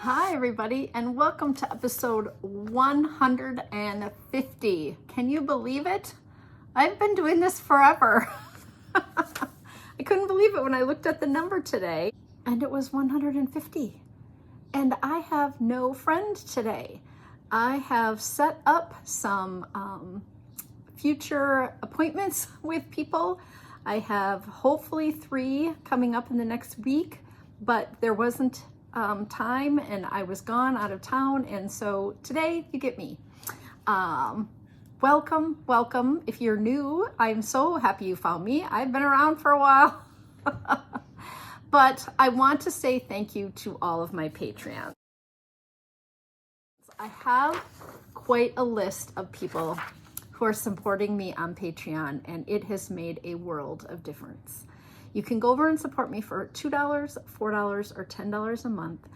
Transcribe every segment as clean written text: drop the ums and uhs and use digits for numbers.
Hi, everybody, and welcome to episode 150. Can you believe it? I've been doing this forever. I couldn't believe it when I looked at the number today, and it was 150. And I have no friend today. I have set up some future appointments with people. I have hopefully 3 coming up in the next week, but there wasn't time and I was gone out of town, and so today you get me. Welcome. If you're new, I'm so happy you found me. I've been around for a while. But I want to say thank you to all of my Patreons. I have quite a list of people who are supporting me on Patreon, and it has made a world of difference. You can go over and support me for $2, $4, or $10 a month,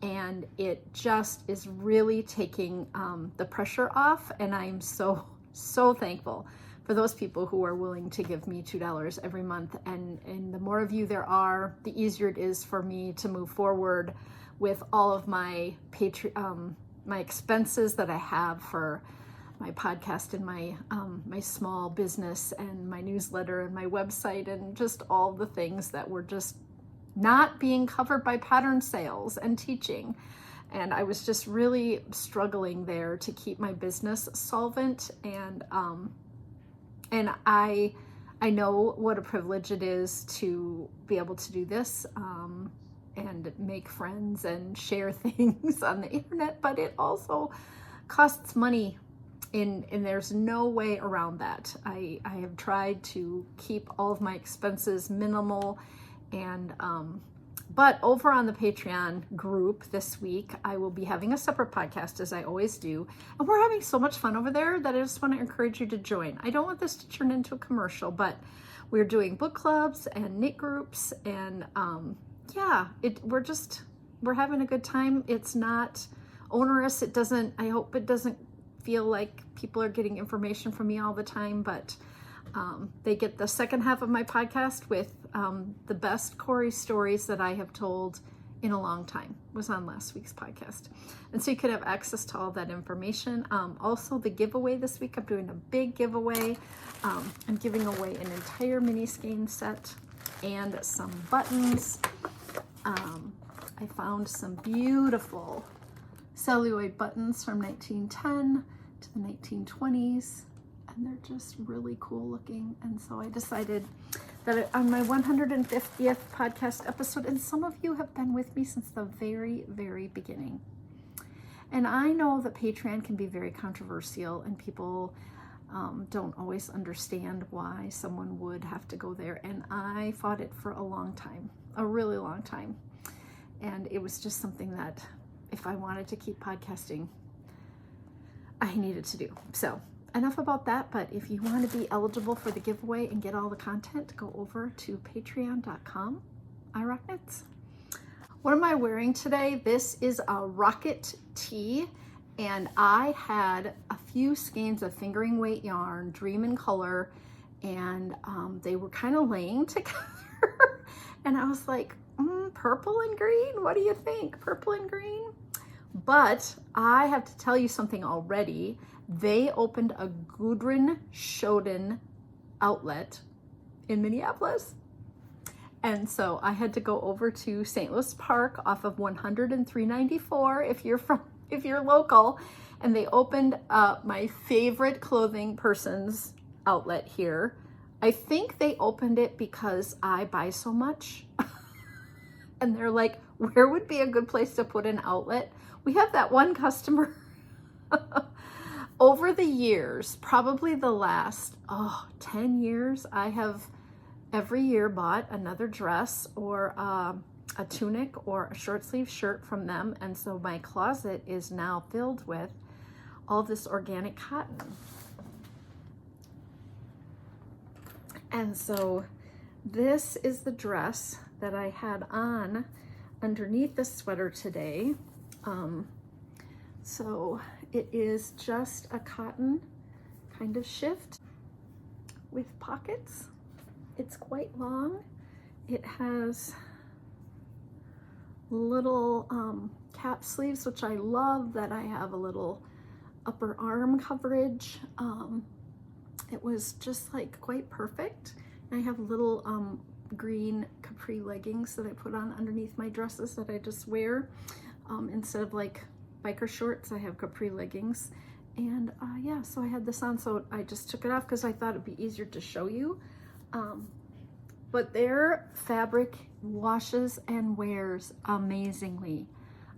and it just is really taking the pressure off, and I'm so thankful for those people who are willing to give me $2 every month. And the more of you there are, the easier it is for me to move forward with all of my my expenses that I have for my podcast and my small business and my newsletter and my website and just all the things that were just not being covered by pattern sales and teaching. And I was just really struggling there to keep my business solvent. And I know what a privilege it is to be able to do this and make friends and share things on the internet, but it also costs money. And there's no way around that. I have tried to keep all of my expenses minimal, and but over on the Patreon group this week, I will be having a separate podcast, as I always do, and we're having so much fun over there that I just want to encourage you to join. I don't want this to turn into a commercial, but we're doing book clubs and knit groups, and we're having a good time. It's not onerous. I hope it doesn't feel like people are getting information from me all the time, but they get the second half of my podcast with the best Corey stories that I have told in a long time. It was on last week's podcast, and so you could have access to all that information. Also, the giveaway this week, I'm doing a big giveaway. I'm giving away an entire mini skein set and some buttons. I found some beautiful celluloid buttons from 1910 to the 1920s, and they're just really cool looking. And so I decided that on my 150th podcast episode, and some of you have been with me since the very beginning, and I know that Patreon can be very controversial, and people don't always understand why someone would have to go there, and I fought it for a long time, a really long time, and it was just something that if I wanted to keep podcasting, I needed to do. So enough about that, but if you want to be eligible for the giveaway and get all the content, go over to patreon.com, IROCKNITTERS. What am I wearing today? This is a rocket tee, and I had a few skeins of fingering weight yarn, Dream in Color, and they were kind of laying together, and I was like, purple and green, what do you think? Purple and green? But I have to tell you something already. They opened a Gudrun Schoden outlet in Minneapolis. And so I had to go over to St. Louis Park off of 100 and 394 if you're local. And they opened my favorite clothing person's outlet here. I think they opened it because I buy so much. And they're like, where would be a good place to put an outlet? We have that one customer. Over the years, probably the last 10 years, I have every year bought another dress or a tunic or a short sleeve shirt from them. And so my closet is now filled with all this organic cotton. And so this is the dress that I had on underneath the sweater today. So it is just a cotton kind of shift with pockets. It's quite long. It has little cap sleeves, which I love that I have a little upper arm coverage. It was just like quite perfect. And I have little green capri leggings that I put on underneath my dresses that I just wear. Instead of like biker shorts, I have capri leggings. And yeah, so I had this on, so I just took it off because I thought it'd be easier to show you. But their fabric washes and wears amazingly,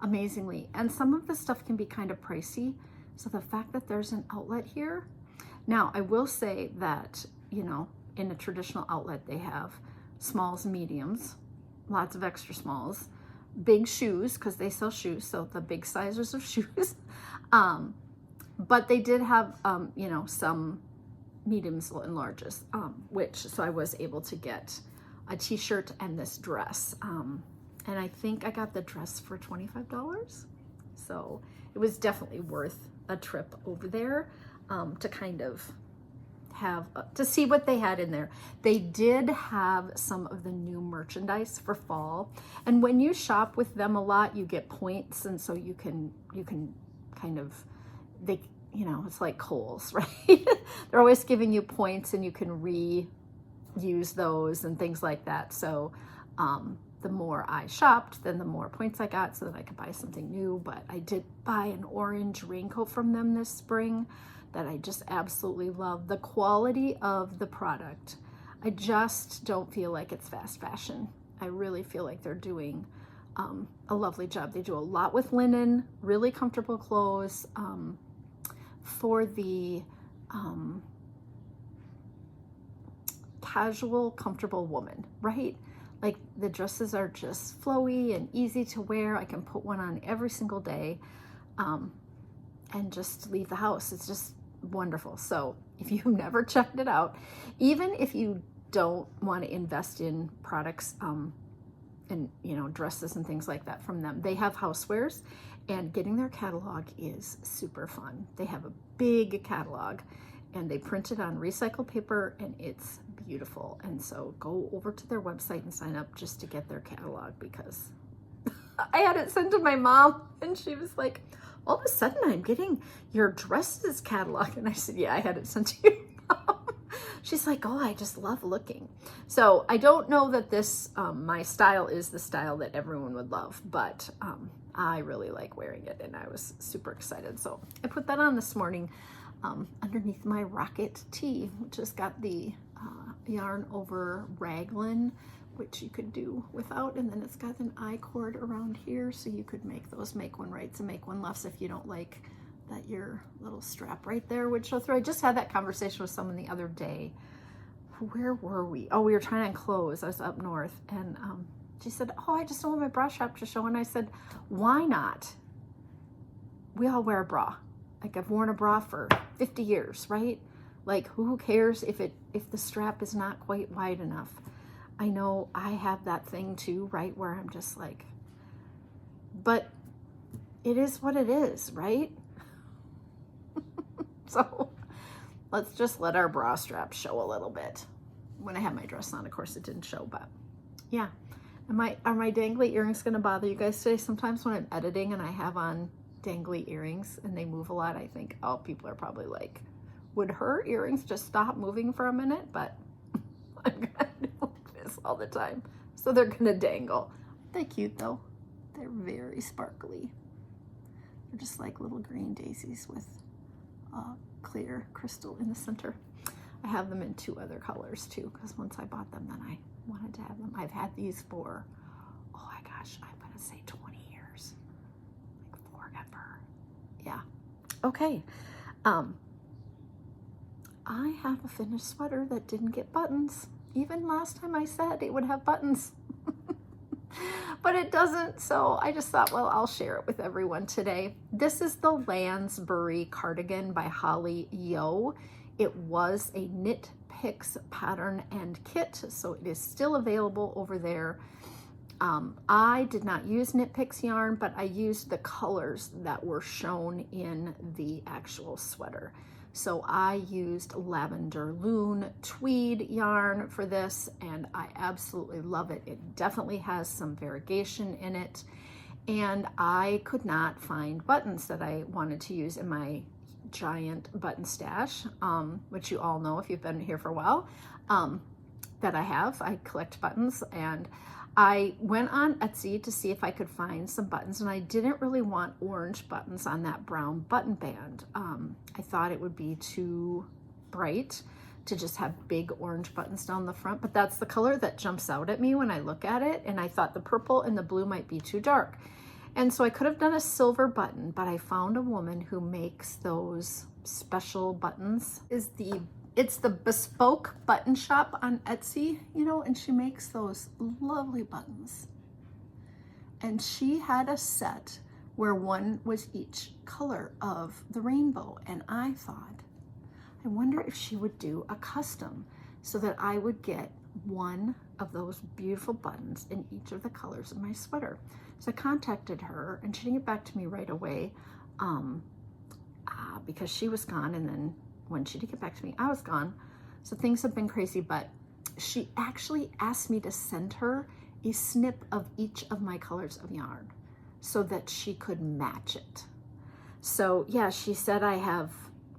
amazingly. And some of the stuff can be kind of pricey. So the fact that there's an outlet here. Now, I will say that, you know, in a traditional outlet, they have smalls and mediums, lots of extra smalls, big shoes, because they sell shoes, so the big sizes of shoes. But they did have, you know, some mediums and larges, so I was able to get a t-shirt and this dress. And I think I got the dress for $25. So it was definitely worth a trip over there to kind of have, to see what they had in there. They did have some of the new merchandise for fall. And when you shop with them a lot, you get points. And so you can kind of, you know, it's like Kohl's, right? They're always giving you points and you can reuse those and things like that. So the more I shopped, then the more points I got so that I could buy something new. But I did buy an orange raincoat from them this spring that I just absolutely love. The quality of the product, I just don't feel like it's fast fashion. I really feel like they're doing a lovely job. They do a lot with linen, really comfortable clothes for the casual, comfortable woman, right? Like the dresses are just flowy and easy to wear. I can put one on every single day and just leave the house. It's just wonderful. So if you've never checked it out, even if you don't want to invest in products and, you know, dresses and things like that from them, they have housewares, and getting their catalog is super fun. They have a big catalog and they print it on recycled paper and it's beautiful. And so go over to their website and sign up just to get their catalog, because I had it sent to my mom and she was like, all of a sudden I'm getting your dresses catalog. And I said, yeah, I had it sent to you, Mom. She's like, oh, I just love looking. So I don't know that this, my style is the style that everyone would love, but I really like wearing it and I was super excited. So I put that on this morning underneath my rocket tee, which has got the yarn over raglan, which you could do without, and then it's got an I-cord around here, so you could make those make one rights and make one lefts if you don't like that your little strap right there would show through. I just had that conversation with someone the other day. Where were we? Oh, we were trying on clothes. I was up north, and she said, oh, I just don't want my bra strap to show. And I said, why not? We all wear a bra. Like, I've worn a bra for 50 years, right? Like, who cares if the strap is not quite wide enough? I know I have that thing too, right? Where I'm just like, but it is what it is, right? So let's just let our bra strap show a little bit. When I had my dress on, of course it didn't show, but yeah. Are my dangly earrings gonna bother you guys today? Sometimes when I'm editing and I have on dangly earrings and they move a lot, I think, oh, people are probably like, would her earrings just stop moving for a minute? But I'm gonna do like this all the time, so they're gonna dangle. They're cute though. They're very sparkly. They're just like little green daisies with clear crystal in the center. I have them in 2 other colors too, because once I bought them, then I wanted to have them. I've had these for, oh my gosh, I'm gonna say 20 years, like forever. Yeah. Okay. I have a finished sweater that didn't get buttons. Even last time I said it would have buttons, but it doesn't. So I just thought, well, I'll share it with everyone today. This is the Lansbury cardigan by Holly Yo. It was a Knit Picks pattern and kit, so it is still available over there. I did not use Knit Picks yarn, but I used the colors that were shown in the actual sweater. So I used lavender loon tweed yarn for this, and I absolutely love it. It definitely has some variegation in it, and I could not find buttons that I wanted to use in my giant button stash, which you all know if you've been here for a while, that I collect buttons. And I went on Etsy to see if I could find some buttons, and I didn't really want orange buttons on that brown button band. I thought it would be too bright to just have big orange buttons down the front, but that's the color that jumps out at me when I look at it, and I thought the purple and the blue might be too dark. And so I could have done a silver button, but I found a woman who makes those special buttons. It's the Bespoke Button Shop on Etsy, you know, and she makes those lovely buttons. And she had a set where one was each color of the rainbow. And I thought, I wonder if she would do a custom so that I would get one of those beautiful buttons in each of the colors of my sweater. So I contacted her, and she didn't get back to me right away because she was gone, and then when she did get back to me, I was gone. So things have been crazy, but she actually asked me to send her a snip of each of my colors of yarn so that she could match it. So yeah, she said I have,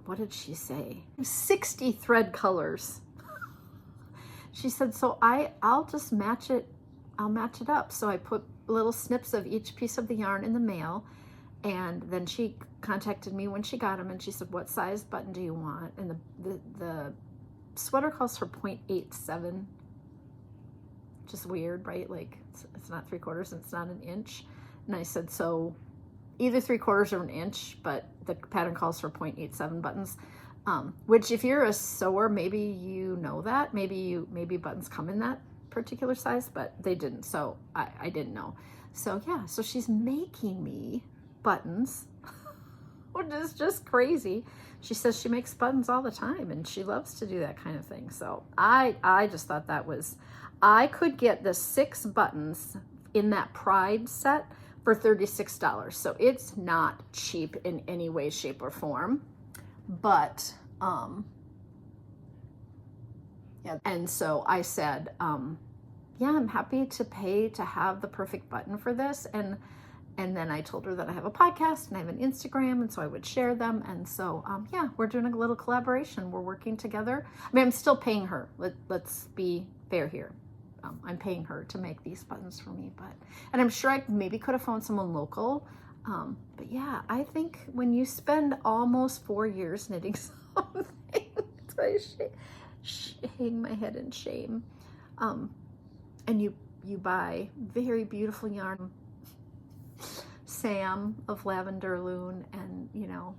what did she say? 60 thread colors. She said, so I'll just match it. I'll match it up. So I put little snips of each piece of the yarn in the mail, and then she contacted me when she got them, and she said, what size button do you want? And the sweater calls for 0.87, which is weird, right? Like it's not 3/4 and it's not an inch. And I said, so either 3/4 or an inch, but the pattern calls for 0.87 buttons. Which if you're a sewer, maybe you know that. Maybe buttons come in that particular size, but they didn't, so I didn't know. So yeah, so she's making me buttons, which is just crazy. She says she makes buttons all the time, and she loves to do that kind of thing. So I just thought that was, I could get the 6 buttons in that Pride set for $36. So it's not cheap in any way, shape, or form. But yeah, and so I said, yeah, I'm happy to pay to have the perfect button for this. And then I told her that I have a podcast and I have an Instagram, and so I would share them. And so yeah, we're doing a little collaboration. We're working together. I mean, I'm still paying her. Let's be fair here. I'm paying her to make these buttons for me, and I'm sure I maybe could have found someone local. But yeah, I think when you spend almost 4 years knitting something, it's why I hang my head in shame. And you buy very beautiful yarn, Sam of Lavender Loon, and you know,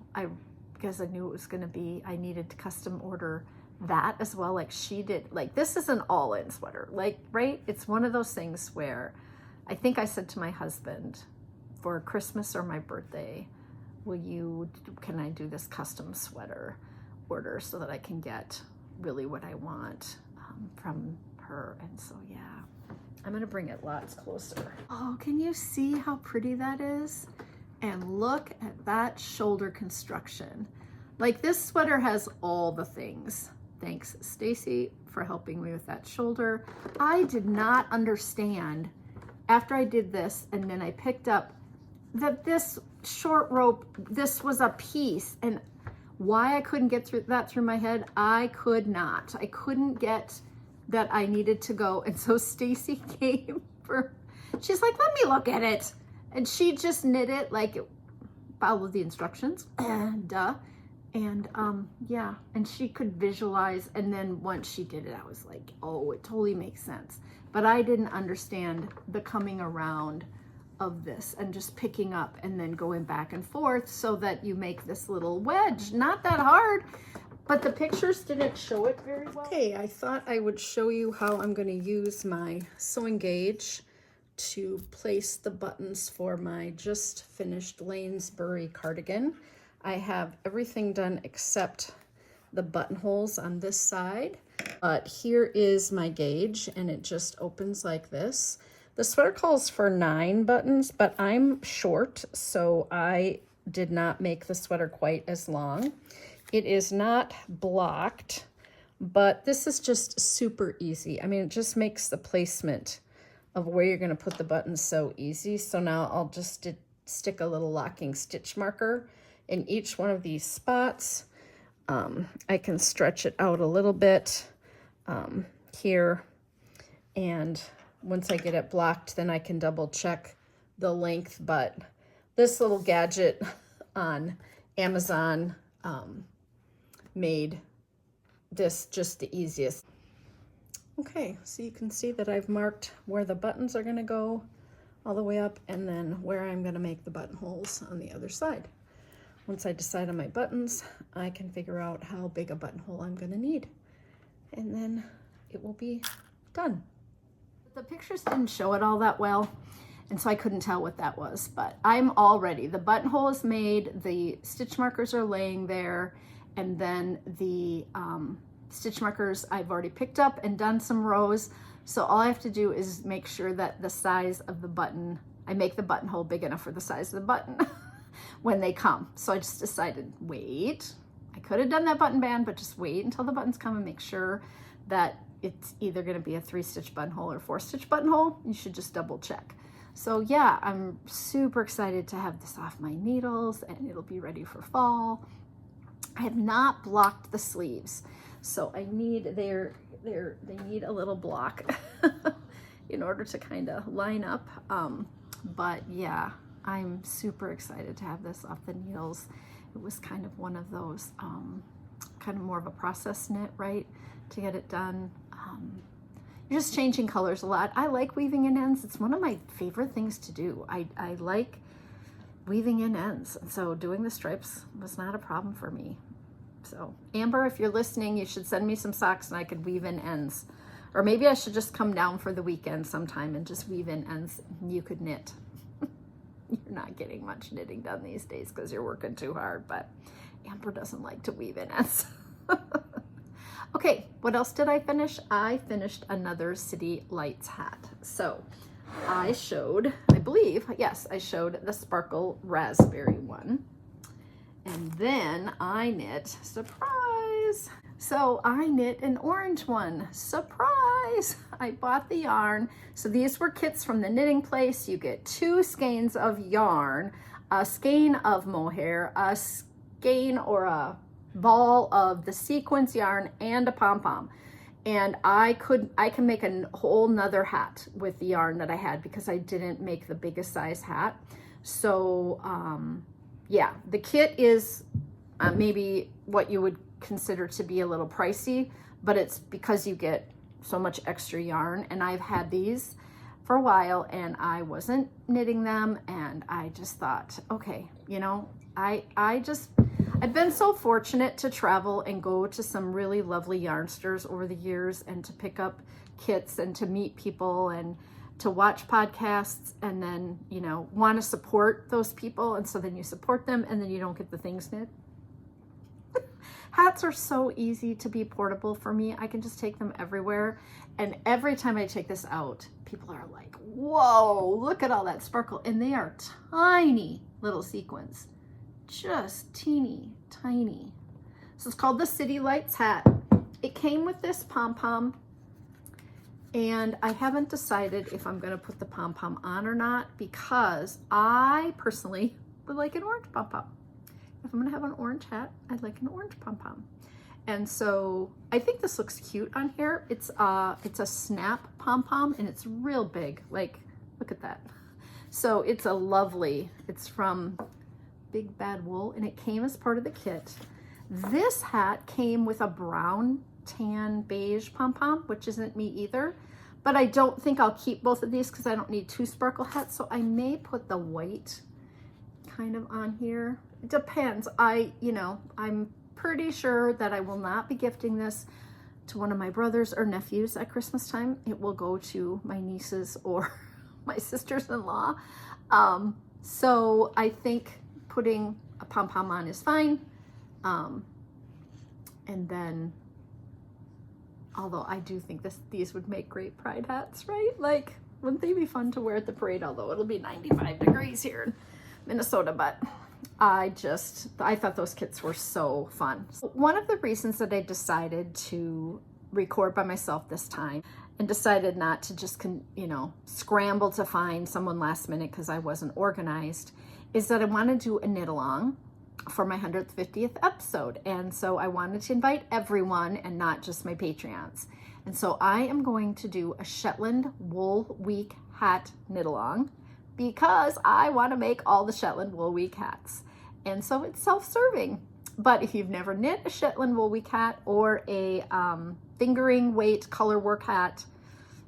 because I knew it was going to be, I needed to custom order that as well, like she did. Like, this is an all-in sweater, like, right? It's one of those things where I think I said to my husband, for Christmas or my birthday, can I do this custom sweater order so that I can get really what I want from her? And so yeah, I'm gonna bring it lots closer. Oh, can you see how pretty that is? And look at that shoulder construction. Like, this sweater has all the things. Thanks, Stacy, for helping me with that shoulder. I did not understand after I did this, and then I picked up that this short rope, this was a piece, and why I couldn't get through my head, I could not. I couldn't get that I needed to go. And so Stacy came she's like, let me look at it. And she just knit it, like, followed the instructions, and yeah, and she could visualize. And then once she did it, I was like, oh, it totally makes sense. But I didn't understand the coming around of this and just picking up and then going back and forth so that you make this little wedge. Not that hard, but the pictures didn't show it very well. Okay, I thought I would show you how I'm going to use my sewing gauge to place the buttons for my just finished Lansbury cardigan. I have everything done except the buttonholes on this side, but here is my gauge, and it just opens like this. The sweater calls for 9 buttons, but I'm short, so I did not make the sweater quite as long. It is not blocked, but this is just super easy. I mean, it just makes the placement of where you're going to put the buttons so easy. So now I'll just stick a little locking stitch marker in each one of these spots. I can stretch it out a little bit here, and once I get it blocked, then I can double check the length. But this little gadget on Amazon made this just the easiest. Okay, so you can see that I've marked where the buttons are going to go all the way up, and then where I'm going to make the buttonholes on the other side. Once I decide on my buttons, I can figure out how big a buttonhole I'm going to need, and then it will be done. The pictures didn't show it all that well, and so I couldn't tell what that was, but I'm all ready. The buttonhole is made, the stitch markers are laying there, and then the stitch markers I've already picked up and done some rows. So all I have to do is make sure that the size of the button, I make the buttonhole big enough for the size of the button when they come. So I just decided, wait, I could have done that button band, but just wait until the buttons come and make sure that it's either going to be a 3-stitch buttonhole or 4-stitch buttonhole. You should just double check. So yeah, I'm super excited to have this off my needles, and it'll be ready for fall. I have not blocked the sleeves, so I need they need a little block in order to kind of line up. But yeah, I'm super excited to have this off the needles. It was kind of one of those kind of more of a process knit, right, to get it done. You're just changing colors a lot. I like weaving in ends. It's one of my favorite things to do. I like weaving in ends, and so doing the stripes was not a problem for me. So Amber, if you're listening, you should send me some socks and I could weave in ends, or maybe I should just come down for the weekend sometime and just weave in ends. You could knit. You're not getting much knitting done these days because you're working too hard, but Amber doesn't like to weave in ends. Okay, what else did I finish? I finished another City Lights hat. So I showed, I believe, yes, I showed the sparkle raspberry one. And then I knit, surprise. So I knit an orange one, surprise. I bought the yarn. So these were kits from the knitting place. You get 2 skeins of yarn, a skein of mohair, a skein or a ball of the sequins yarn, and a pom-pom. And I can make a whole nother hat with the yarn that I had because I didn't make the biggest size hat. So yeah, the kit is maybe what you would consider to be a little pricey, but it's because you get so much extra yarn. And I've had these for a while and I wasn't knitting them, and I just thought, okay, you know, I've been so fortunate to travel and go to some really lovely yarn stores over the years, and to pick up kits and to meet people and to watch podcasts, and then, you know, want to support those people. And so then you support them and then you don't get the things knit. Hats are so easy to be portable for me. I can just take them everywhere. And every time I take this out, people are like, whoa, look at all that sparkle. And they are tiny little sequins. Just teeny tiny. So it's called the City Lights hat. It came with this pom-pom, and I haven't decided if I'm going to put the pom-pom on or not, because I personally would like an orange pom-pom. If I'm going to have an orange hat, I'd like an orange pom-pom. And so I think this looks cute on here. It's a snap pom-pom, and it's real big. Like, look at that. So it's a lovely, it's from Big Bad Wool, and it came as part of the kit. This hat came with a brown, tan, beige pom-pom, which isn't me either, but I don't think I'll keep both of these because I don't need 2 sparkle hats. So I may put the white kind of on here. It depends. I'm pretty sure that I will not be gifting this to one of my brothers or nephews at Christmas time. It will go to my nieces or my sisters-in-law. So I think putting a pom-pom on is fine. And then, although I do think these would make great pride hats, right? Like, wouldn't they be fun to wear at the parade? Although it'll be 95 degrees here in Minnesota, but I thought those kits were so fun. So one of the reasons that I decided to record by myself this time and decided not to just, scramble to find someone last minute because I wasn't organized, is that I want to do a knit along for my 150th episode. And so I wanted to invite everyone and not just my Patreons. And so I am going to do a Shetland Wool Week hat knit along because I want to make all the Shetland Wool Week hats. And so it's self-serving. But if you've never knit a Shetland Wool Week hat or a fingering weight color work hat,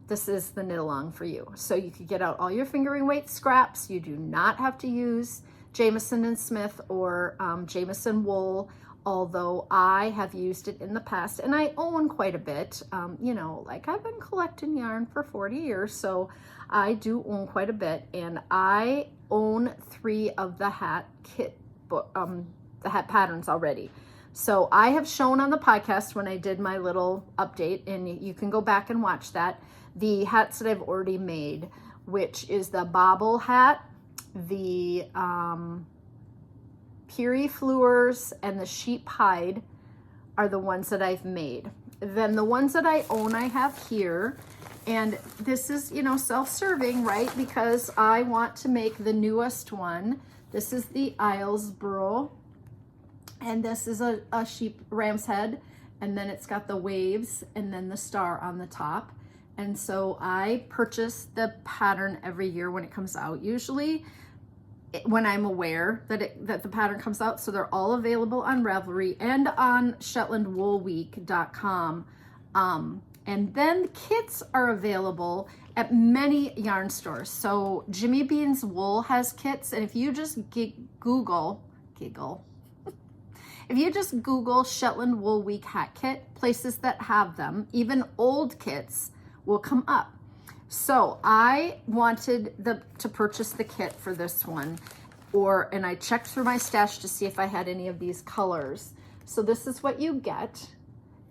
this is the knit along for you. So you could get out all your fingering weight scraps. You do not have to use Jamieson and Smith or Jamieson wool, although I have used it in the past and I own quite a bit. Like I've been collecting yarn for 40 years, so I do own quite a bit, and I own 3 of the hat kit the hat patterns already. So I have shown on the podcast when I did my little update, and you can go back and watch that, the hats that I've already made, which is the bobble hat, the Piri Fleurs, and the sheep hide are the ones that I've made. Then the ones that I own I have here, and this is, self-serving, right? Because I want to make the newest one. This is the Islesboro, and this is a sheep ram's head, and then it's got the waves and then the star on the top. And so I purchase the pattern every year when it comes out, usually when I'm aware that the pattern comes out. So they're all available on Ravelry and on ShetlandWoolWeek.com. And then kits are available at many yarn stores. So Jimmy Bean's Wool has kits, and if you just Google Shetland Wool Week hat kit, places that have them, even old kits, will come up. So I wanted to purchase the kit for this one, and I checked through my stash to see if I had any of these colors. So this is what you get,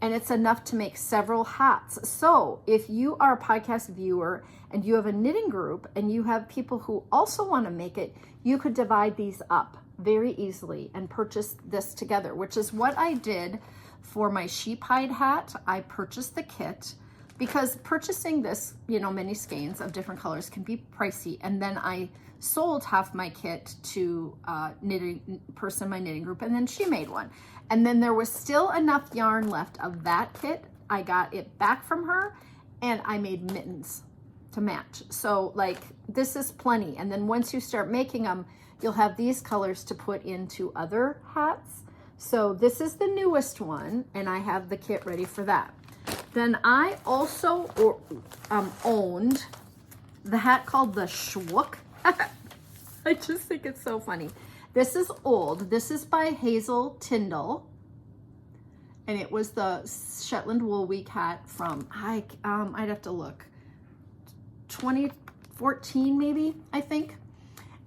and it's enough to make several hats. So if you are a podcast viewer and you have a knitting group and you have people who also want to make it, you could divide these up very easily and purchase this together, which is what I did for my sheep hide hat. I purchased the kit because purchasing this, many skeins of different colors can be pricey. And then I sold half my kit to a knitting person in my knitting group, and then she made one. And then there was still enough yarn left of that kit. I got it back from her and I made mittens to match. So this is plenty. And then once you start making them, you'll have these colors to put into other hats. So this is the newest one, and I have the kit ready for that. Then I also owned the hat called the Schwook. I just think it's so funny. This is old. This is by Hazel Tyndall, and it was the Shetland Wool Week hat from, I'd have to look, 2014 maybe, I think.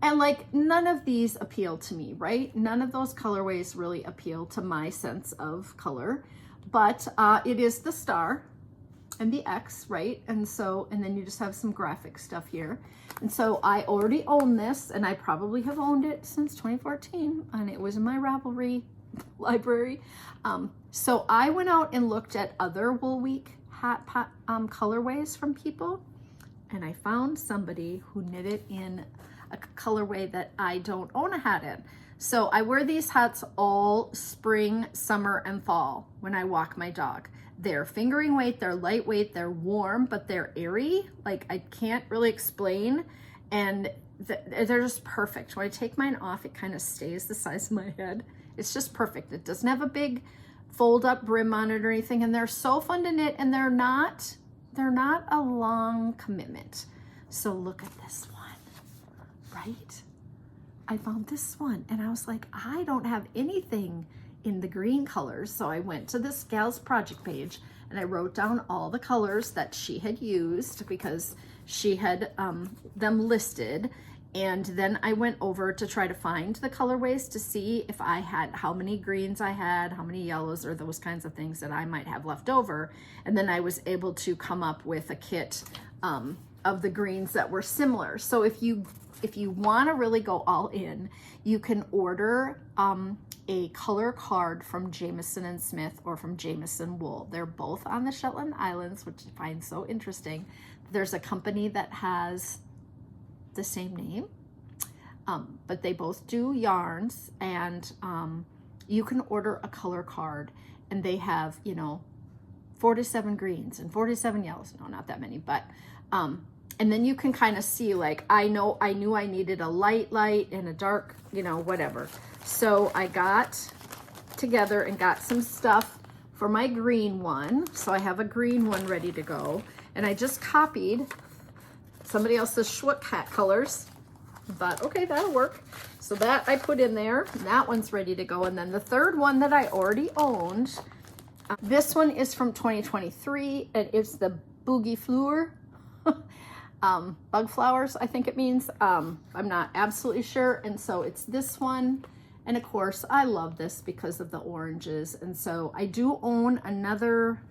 And none of these appeal to me, right? None of those colorways really appeal to my sense of color, but it is the star and the X, right? And then you just have some graphic stuff here. And so I already own this, and I probably have owned it since 2014, and it was in my Ravelry library. So I went out and looked at other Wool Week hat colorways from people, and I found somebody who knitted in a colorway that I don't own a hat in. So I wear these hats all spring, summer, and fall when I walk my dog. They're fingering weight, they're lightweight, they're warm, but they're airy. I can't really explain. And they're just perfect. When I take mine off, it kind of stays the size of my head. It's just perfect. It doesn't have a big fold up brim on it or anything. And they're so fun to knit, and they're not a long commitment. So look at this one, right? I found this one and I was like, I don't have anything in the green colors. So I went to this gal's project page and I wrote down all the colors that she had used because she had them listed. And then I went over to try to find the colorways to see if I had, how many greens I had, how many yellows, or those kinds of things that I might have left over. And then I was able to come up with a kit of the greens that were similar. So if you if you want to really go all in, you can order a color card from Jamieson & Smith or from Jamieson Wool. They're both on the Shetland Islands, which I find so interesting. There's a company that has the same name, but they both do yarns, and you can order a color card, and they have, you know, 47 greens and 47 yellows. No, not that many, but and then you can kind of see, like, I knew I needed a light and a dark, you know, whatever. So I got together and got some stuff for my green one. So I have a green one ready to go, and I just copied somebody else's Schwook hat colors. But okay, that'll work. So that I put in there. That one's ready to go. And then the third one that I already owned, this one is from 2023, and it's the Boogie Fleur. Bug flowers, I think it means. I'm not absolutely sure. And so it's this one. And of course, I love this because of the oranges. And so I do own another,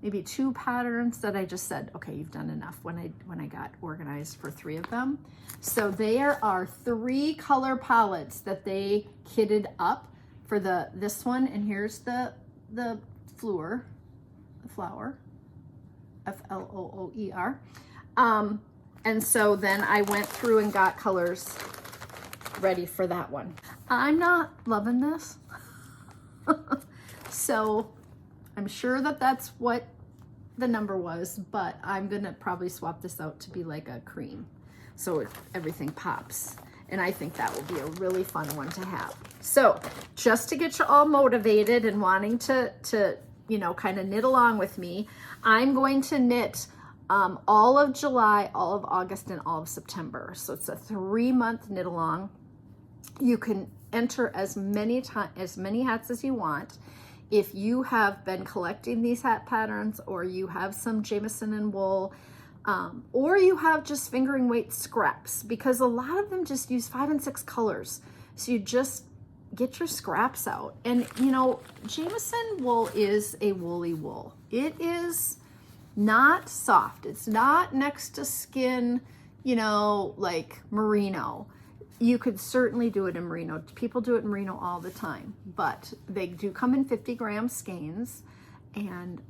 maybe 2 patterns that I just said, okay, you've done enough when I got organized for 3 of them. So there are 3 color palettes that they kitted up for this one. And here's the flower, F-L-O-O-E-R. And so then I went through and got colors ready for that one. I'm not loving this. So I'm sure that that's what the number was, but I'm gonna probably swap this out to be like a cream, so everything pops. And I think that will be a really fun one to have. So just to get you all motivated and wanting to you know, kind of knit along with me, I'm going to knit all of July, all of August, and all of September. So it's a 3-month knit along. You can enter as many hats as you want. If you have been collecting these hat patterns, or you have some Jamieson & Wool, or you have just fingering weight scraps, because a lot of them just use 5 and 6 colors. So you just get your scraps out. And you know, Jamieson wool is a woolly wool. It is not soft. It's not next to skin, you know, like merino. You could certainly do it in merino. People do it in merino all the time, but they do come in 50-gram skeins, and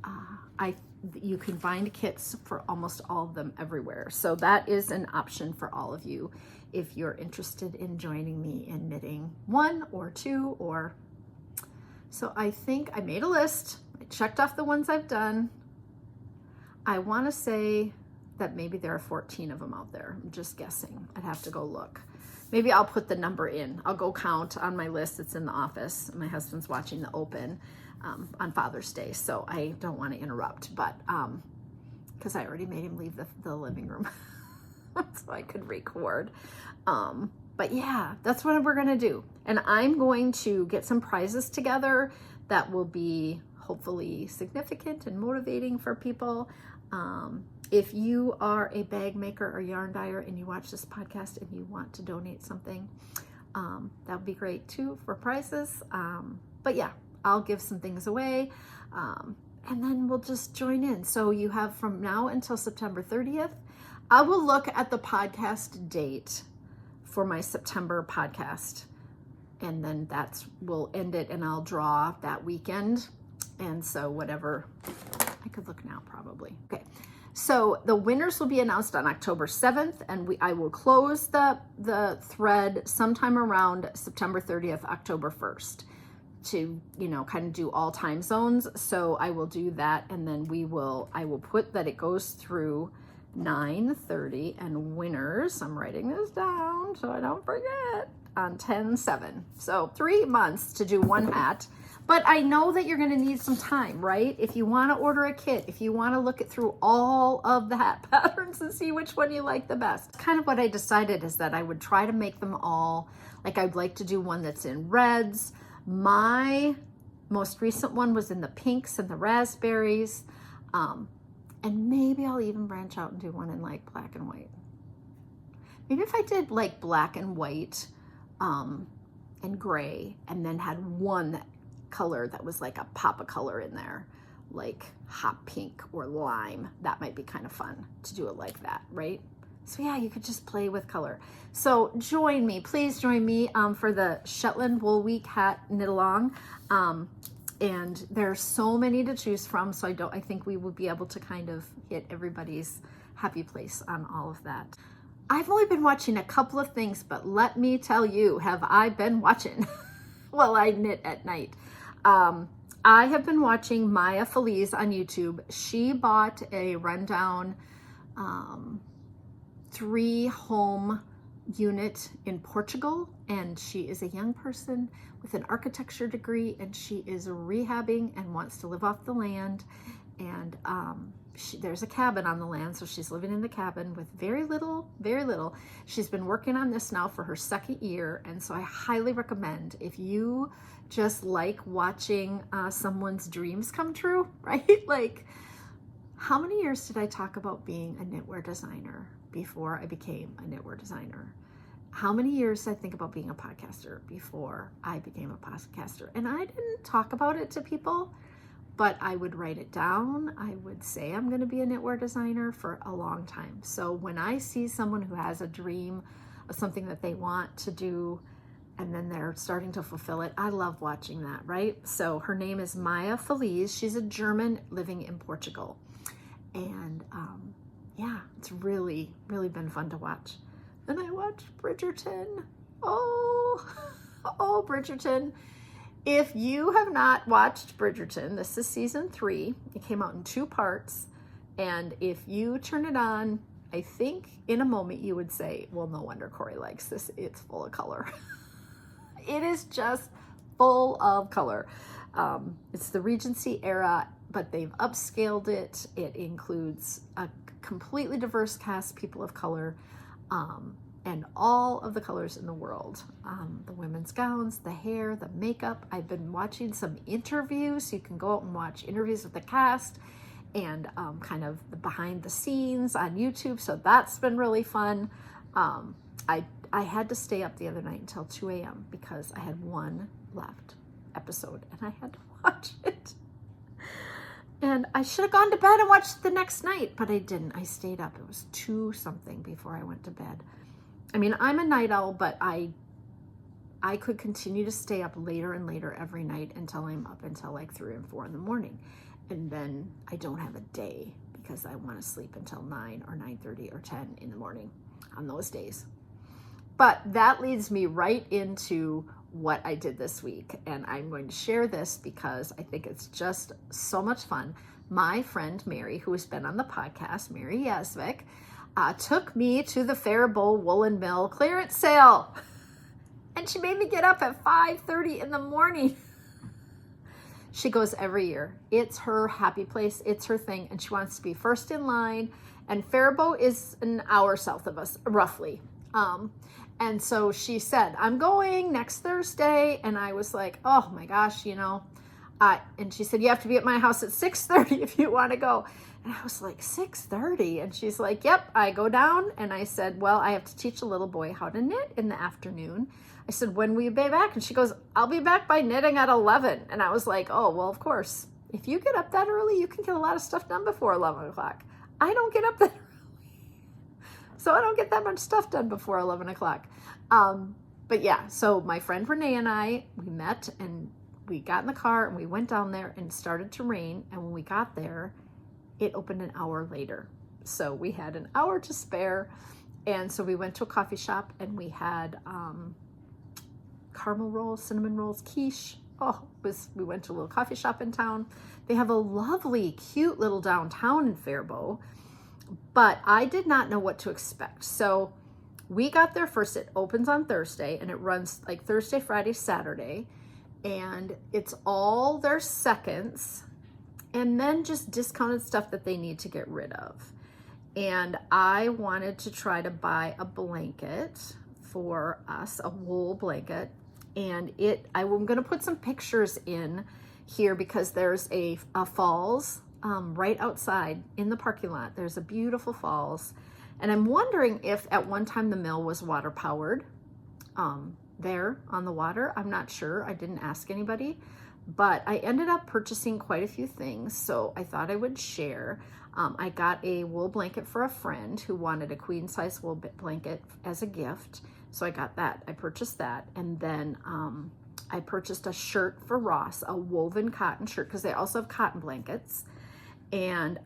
you can find kits for almost all of them everywhere. So that is an option for all of you if you're interested in joining me in knitting 1 or 2 or... So I think I made a list. I checked off the ones I've done. I want to say that maybe there are 14 of them out there. I'm just guessing. I'd have to go look. Maybe I'll put the number in. I'll go count on my list. It's in the office. My husband's watching the Open on Father's Day, so I don't want to interrupt, but because I already made him leave the living room so I could record. But yeah, that's what we're going to do. And I'm going to get some prizes together that will be hopefully significant and motivating for people. If you are a bag maker or yarn dyer and you watch this podcast and you want to donate something, that would be great too for prizes. But yeah, I'll give some things away, and then we'll just join in. So you have from now until September 30th. I will look at the podcast date for my September podcast, and then we'll end it, and I'll draw that weekend. And so whatever, I could look now probably. Okay. So the winners will be announced on October 7th, and I will close the thread sometime around September 30th, October 1st to, you know, kind of do all time zones. So I will do that, and then I will put that it goes through 9:30, and winners, I'm writing this down so I don't forget, on 10/7. So 3 months to do 1 hat. But I know that you're going to need some time, right? If you want to order a kit, if you want to look it through all of the hat patterns and see which one you like the best. Kind of what I decided is that I would try to make them all, like I'd like to do one that's in reds. My most recent one was in the pinks and the raspberries. And maybe I'll even branch out and do one in like black and white. Maybe if I did like black and white and gray, and then had one color that was like a pop of color in there, like hot pink or lime, that might be kind of fun to do it like that, right? So yeah, you could just play with color. So join me, please join me for the Shetland Wool Week Hat Knit Along. And there's so many to choose from, so I think we will be able to kind of hit everybody's happy place on all of that. I've only been watching a couple of things, but let me tell you, have I been watching while I knit at night. I have been watching Maya Feliz on YouTube. She bought a rundown 3-home unit in Portugal, and she is a young person with an architecture degree, and she is rehabbing and wants to live off the land. And there's a cabin on the land, so she's living in the cabin with very little. She's been working on this now for her 2nd year, and so I highly recommend, if you just like watching someone's dreams come true, right? Like, how many years did I talk about being a knitwear designer before I became a knitwear designer? How many years did I think about being a podcaster before I became a podcaster? And I didn't talk about it to people, but I would write it down. I would say I'm going to be a knitwear designer for a long time. So when I see someone who has a dream of something that they want to do, and then they're starting to fulfill it, I love watching that, right? So her name is Maya Feliz. She's a German living in Portugal. And yeah, it's really, really been fun to watch. Then I watched Bridgerton. Oh, Bridgerton. If you have not watched Bridgerton, this is season 3. It came out in 2 parts. And if you turn it on, I think in a moment you would say, well, no wonder Corey likes this. It's full of color. It is just full of color. It's the Regency era, but they've upscaled it. It includes a completely diverse cast, people of color, and all of the colors in the world. The women's gowns, the hair, the makeup. I've been watching some interviews, so you can go out and watch interviews with the cast and kind of the behind the scenes on YouTube. So that's been really fun. I had to stay up the other night until 2 a.m. because I had one left episode and I had to watch it. And I should have gone to bed and watched the next night, but I didn't. I stayed up. It was 2 something before I went to bed. I mean, I'm a night owl, but I could continue to stay up later and later every night until I'm up until like 3 and 4 in the morning. And then I don't have a day because I want to sleep until 9 or 9:30 or 10 in the morning on those days. But that leads me right into what I did this week. And I'm going to share this because I think it's just so much fun. My friend Mary, who has been on the podcast, Mary Yasvik, took me to the Faribault Woolen Mill clearance sale. And she made me get up at 5:30 in the morning. She goes every year. It's her happy place. It's her thing. And she wants to be first in line. And Faribault is an hour south of us, roughly. And so she said, I'm going next Thursday. And I was like, oh my gosh, you know. And she said, you have to be at my house at 6:30 if you want to go. And I was like, 6:30? And she's like, yep, I go down. And I said, well, I have to teach a little boy how to knit in the afternoon. I said, when will you be back? And she goes, I'll be back by knitting at 11. And I was like, oh, well, of course. If you get up that early, you can get a lot of stuff done before 11 o'clock. I don't get up that early. So I don't get that much stuff done before 11 o'clock. But yeah, so my friend Renee and I, we met and we got in the car and we went down there and it started to rain. And when we got there, it opened an hour later. So we had an hour to spare. And so we went to a coffee shop and we had caramel rolls, cinnamon rolls, quiche. We went to a little coffee shop in town. They have a lovely, cute little downtown in Faribault, but I did not know what to expect. So we got there first. It opens on Thursday and it runs like Thursday, Friday, Saturday. And it's all their seconds and then just discounted stuff that they need to get rid of. And I wanted to try to buy a blanket for us, a wool blanket. And I'm going to put some pictures in here because there's a falls right outside in the parking lot. There's a beautiful falls. And I'm wondering if at one time the mill was water powered there on the water. I'm not sure. I didn't ask anybody. But I ended up purchasing quite a few things, so I thought I would share. I got a wool blanket for a friend who wanted a queen size wool blanket as a gift. So I got that. I purchased that. And then I purchased a shirt for Ross, a woven cotton shirt, because they also have cotton blankets. And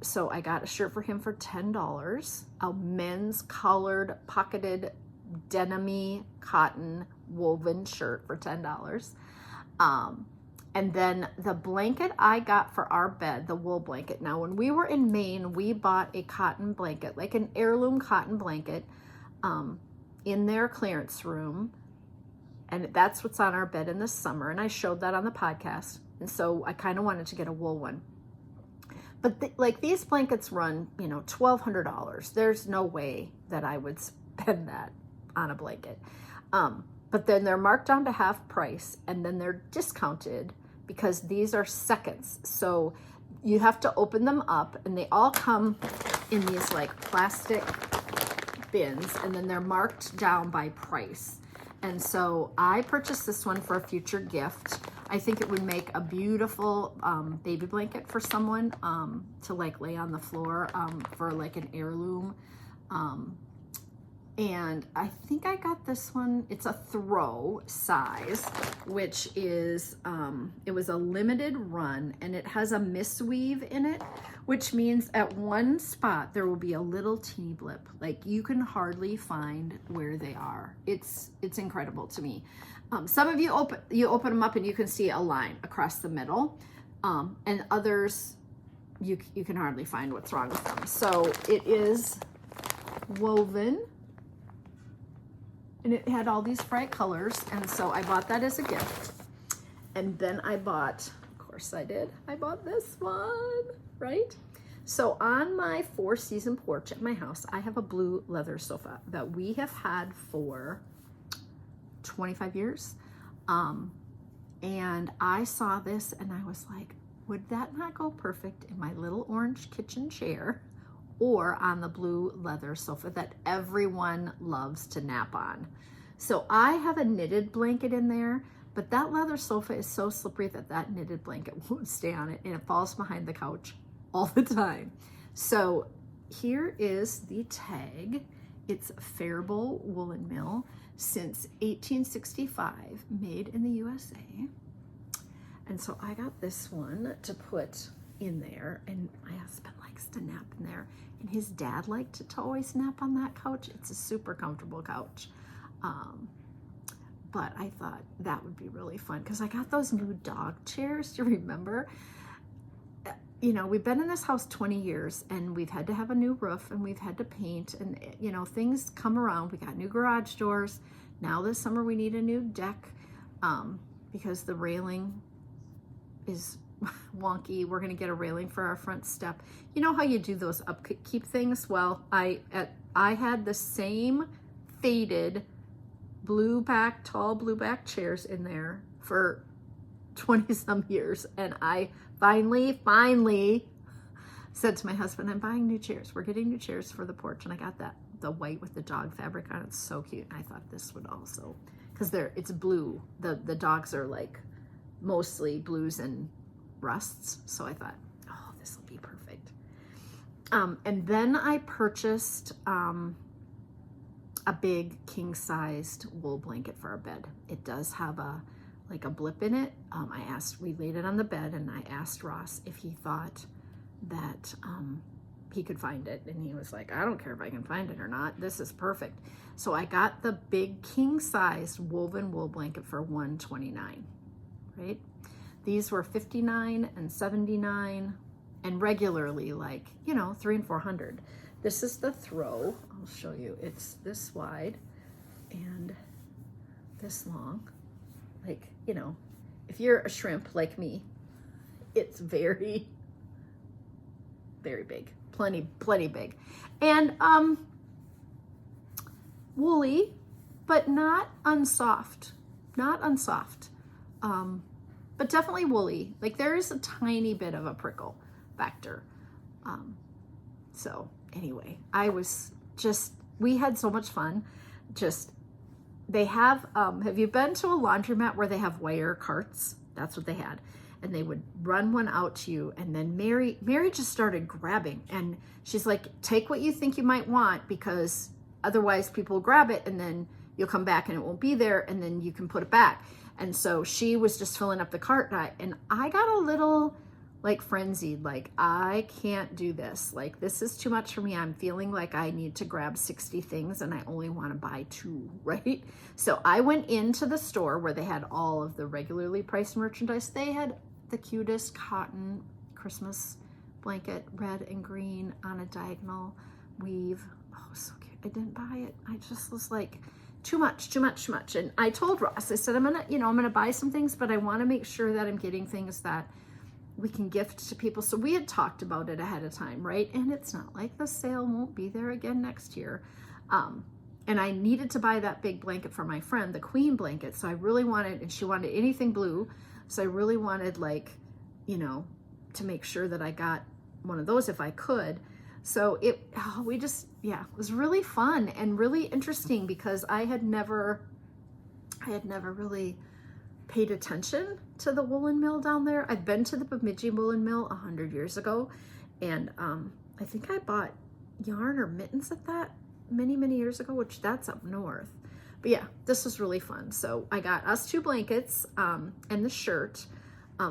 so I got a shirt for him for $10, a men's collared pocketed denim-y cotton woven shirt for $10. And then the blanket I got for our bed, the wool blanket. Now, when we were in Maine, we bought a cotton blanket, like an heirloom cotton blanket, in their clearance room. And that's what's on our bed in the summer. And I showed that on the podcast. And so I kind of wanted to get a wool one. But like these blankets run, you know, $1,200. There's no way that I would spend that on a blanket. But then they're marked down to half price, and then they're discounted because these are seconds. So you have to open them up, and they all come in these like plastic bins, and then they're marked down by price. And so I purchased this one for a future gift. I think it would make a beautiful baby blanket for someone to like lay on the floor for like an heirloom. And I think I got this one, it's a throw size, which is, it was a limited run, and it has a misweave in it, which means at one spot there will be a little teeny blip. Like you can hardly find where they are. It's incredible to me. Some of you open them up and you can see a line across the middle, and others you can hardly find what's wrong with them. So it is woven. And it had all these bright colors, and so I bought that as a gift. And then I bought, of course I did, I bought this one, right? So on my 4-season porch at my house, I have a blue leather sofa that we have had for 25 years. And I saw this and I was like, would that not go perfect in my little orange kitchen chair or on the blue leather sofa that everyone loves to nap on? So I have a knitted blanket in there, but that leather sofa is so slippery that knitted blanket won't stay on it, and it falls behind the couch all the time. So here is the tag. It's Faribault Woolen Mill, since 1865, made in the USA. And so I got this one to put in there, and my husband likes to nap in there, and his dad liked to always nap on that couch. It's a super comfortable couch. But I thought that would be really fun because I got those new dog chairs. Do you remember? You know, we've been in this house 20 years and we've had to have a new roof and we've had to paint, and you know, things come around. We got new garage doors. Now this summer we need a new deck because the railing is wonky. We're going to get a railing for our front step. You know how you do those upkeep things? Well, I had the same faded tall blue back chairs in there for 20 some years, and I finally said to my husband, I'm buying new chairs. We're getting new chairs for the porch. And I got the white with the dog fabric on it. It's so cute. And I thought this would also, because it's blue. The dogs are like mostly blues and rusts. So I thought, oh, this will be perfect. And then I purchased a big king-sized wool blanket for our bed. It does have a blip in it. We laid it on the bed, and I asked Ross if he thought that he could find it, and he was like, I don't care if I can find it or not. This is perfect. So I got the big king-sized woven wool blanket for $129, right? These were $59 and $79, and regularly like, you know, $300 and $400. This is the throw. I'll show you. It's this wide and this long. Like, you know, if you're a shrimp like me, it's very, very big. Plenty big. And woolly, but not unsoft. But definitely woolly. Like there is a tiny bit of a prickle factor. So anyway, we had so much fun. They have you been to a laundromat where they have wire carts? That's what they had. And they would run one out to you. And then Mary just started grabbing. And she's like, take what you think you might want, because otherwise people will grab it and then you'll come back and it won't be there, and then you can put it back. And so she was just filling up the cart, and I got a little like frenzied, like, I can't do this. Like, this is too much for me. I'm feeling like I need to grab 60 things and I only want to buy 2, right? So I went into the store where they had all of the regularly priced merchandise. They had the cutest cotton Christmas blanket, red and green on a diagonal weave. Oh, so cute. I didn't buy it. I just was like, too much. And I told Ross, I said, I'm gonna buy some things, but I want to make sure that I'm getting things that we can gift to people. So we had talked about it ahead of time, right? And it's not like the sale won't be there again next year. And I needed to buy that big blanket for my friend, the queen blanket. So I really wanted, and she wanted anything blue. So I really wanted, like, to make sure that I got one of those if I could. So it was really fun and really interesting, because I had never really paid attention to the woolen mill down there. I'd been to the Bemidji woolen mill 100 years ago, and I think I bought yarn or mittens at that many years ago, which that's up north. But yeah, this was really fun. So I got us 2 blankets and the shirt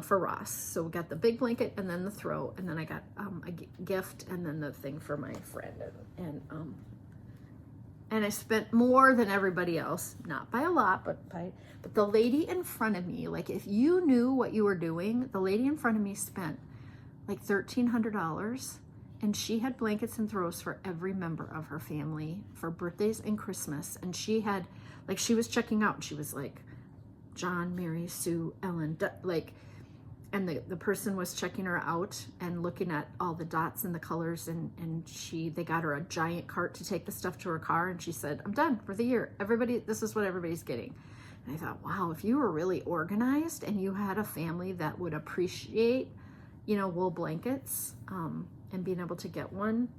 for Ross. So we got the big blanket and then the throw, and then I got a gift and then the thing for my friend, and I spent more than everybody else, not by a lot, but the lady in front of me, like, if you knew what you were doing, the lady in front of me spent like $1,300, and she had blankets and throws for every member of her family for birthdays and Christmas. And she had, like, she was checking out and she was like, John, Mary, Sue, Elin, like, and the person was checking her out and looking at all the dots and the colors, and they got her a giant cart to take the stuff to her car, and she said, I'm done for the year. This is what everybody's getting. And I thought, wow, if you were really organized and you had a family that would appreciate, wool blankets, and being able to get one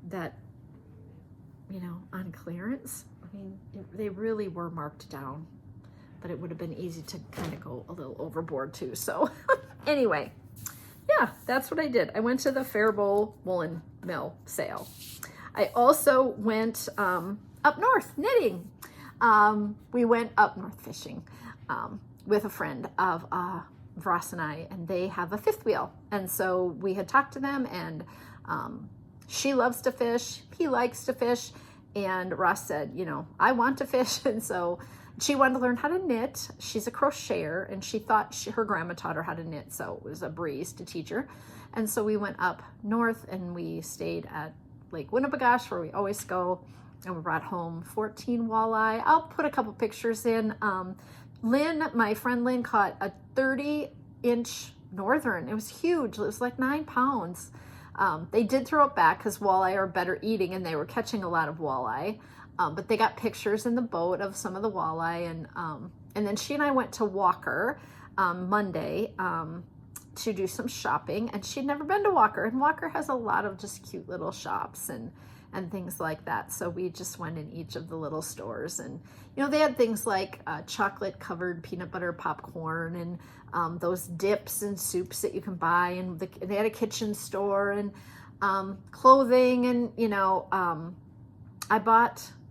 that, on clearance, I mean, they really were marked down. But it would have been easy to kind of go a little overboard too. So anyway, yeah, that's what I did. I went to the Faribault Woolen Mill sale. I also went up north knitting. We went up north fishing with a friend of Ross and I, and they have a fifth wheel. And so we had talked to them, and she loves to fish. He likes to fish. And Ross said, I want to fish. And so she wanted to learn how to knit. She's a crocheter, and she thought her grandma taught her how to knit, so it was a breeze to teach her. And so we went up north, and we stayed at Lake Winnebagosh, where we always go, and we brought home 14 walleye. I'll put a couple pictures in. Lynn, my friend Lynn, caught a 30-inch northern. It was huge. It was like 9 pounds. They did throw it back because walleye are better eating, and they were catching a lot of walleye. But they got pictures in the boat of some of the walleye, and then she and I went to Walker Monday to do some shopping, and she'd never been to Walker, and Walker has a lot of just cute little shops and things like that. So we just went in each of the little stores, and they had things like chocolate covered peanut butter popcorn, and those dips and soups that you can buy, and they had a kitchen store, and clothing, and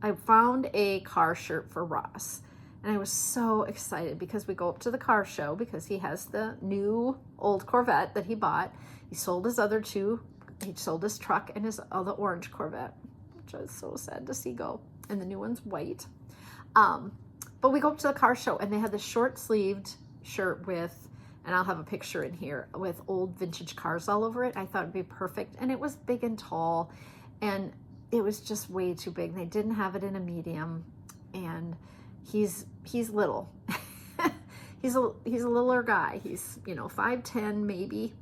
I found a car shirt for Ross, and I was so excited because we go up to the car show because he has the new old Corvette that he bought. He sold his other 2. He sold his truck and his other orange Corvette, which I was so sad to see go. And the new one's white. But we go up to the car show, and they had the short-sleeved shirt with, and I'll have a picture in here, with old vintage cars all over it. I thought it'd be perfect, and it was big and tall, and it was just way too big. They didn't have it in a medium, and he's little. he's a littler guy. He's 5'10" maybe,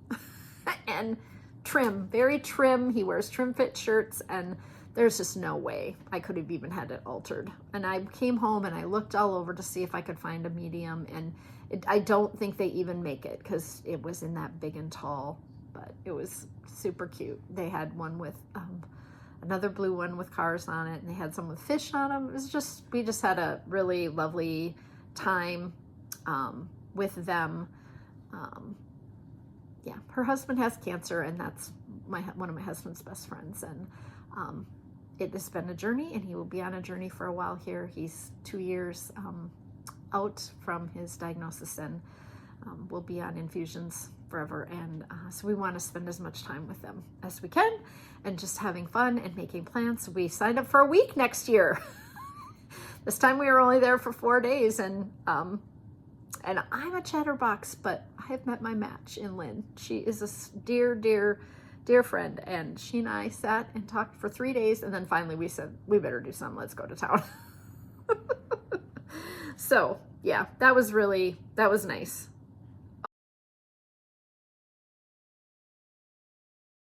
and trim, very trim. He wears trim fit shirts, and there's just no way I could have even had it altered. And I came home and I looked all over to see if I could find a medium, and I don't think they even make it because it was in that big and tall. But it was super cute. They had one with another blue one with cars on it, and they had some with fish on them. It was just, we just had a really lovely time with them. Yeah, her husband has cancer, and that's one of my husband's best friends. And it has been a journey, and he will be on a journey for a while here. He's 2 years out from his diagnosis, and will be on infusions forever. And so we want to spend as much time with them as we can, and just having fun and making plans. We signed up for a week next year. This time we were only there for 4 days, and I'm a chatterbox, but I have met my match in Lynn. She is a dear, dear, dear friend, and she and I sat and talked for 3 days, and then finally we said, we better do something. Let's go to town. So yeah, that was nice.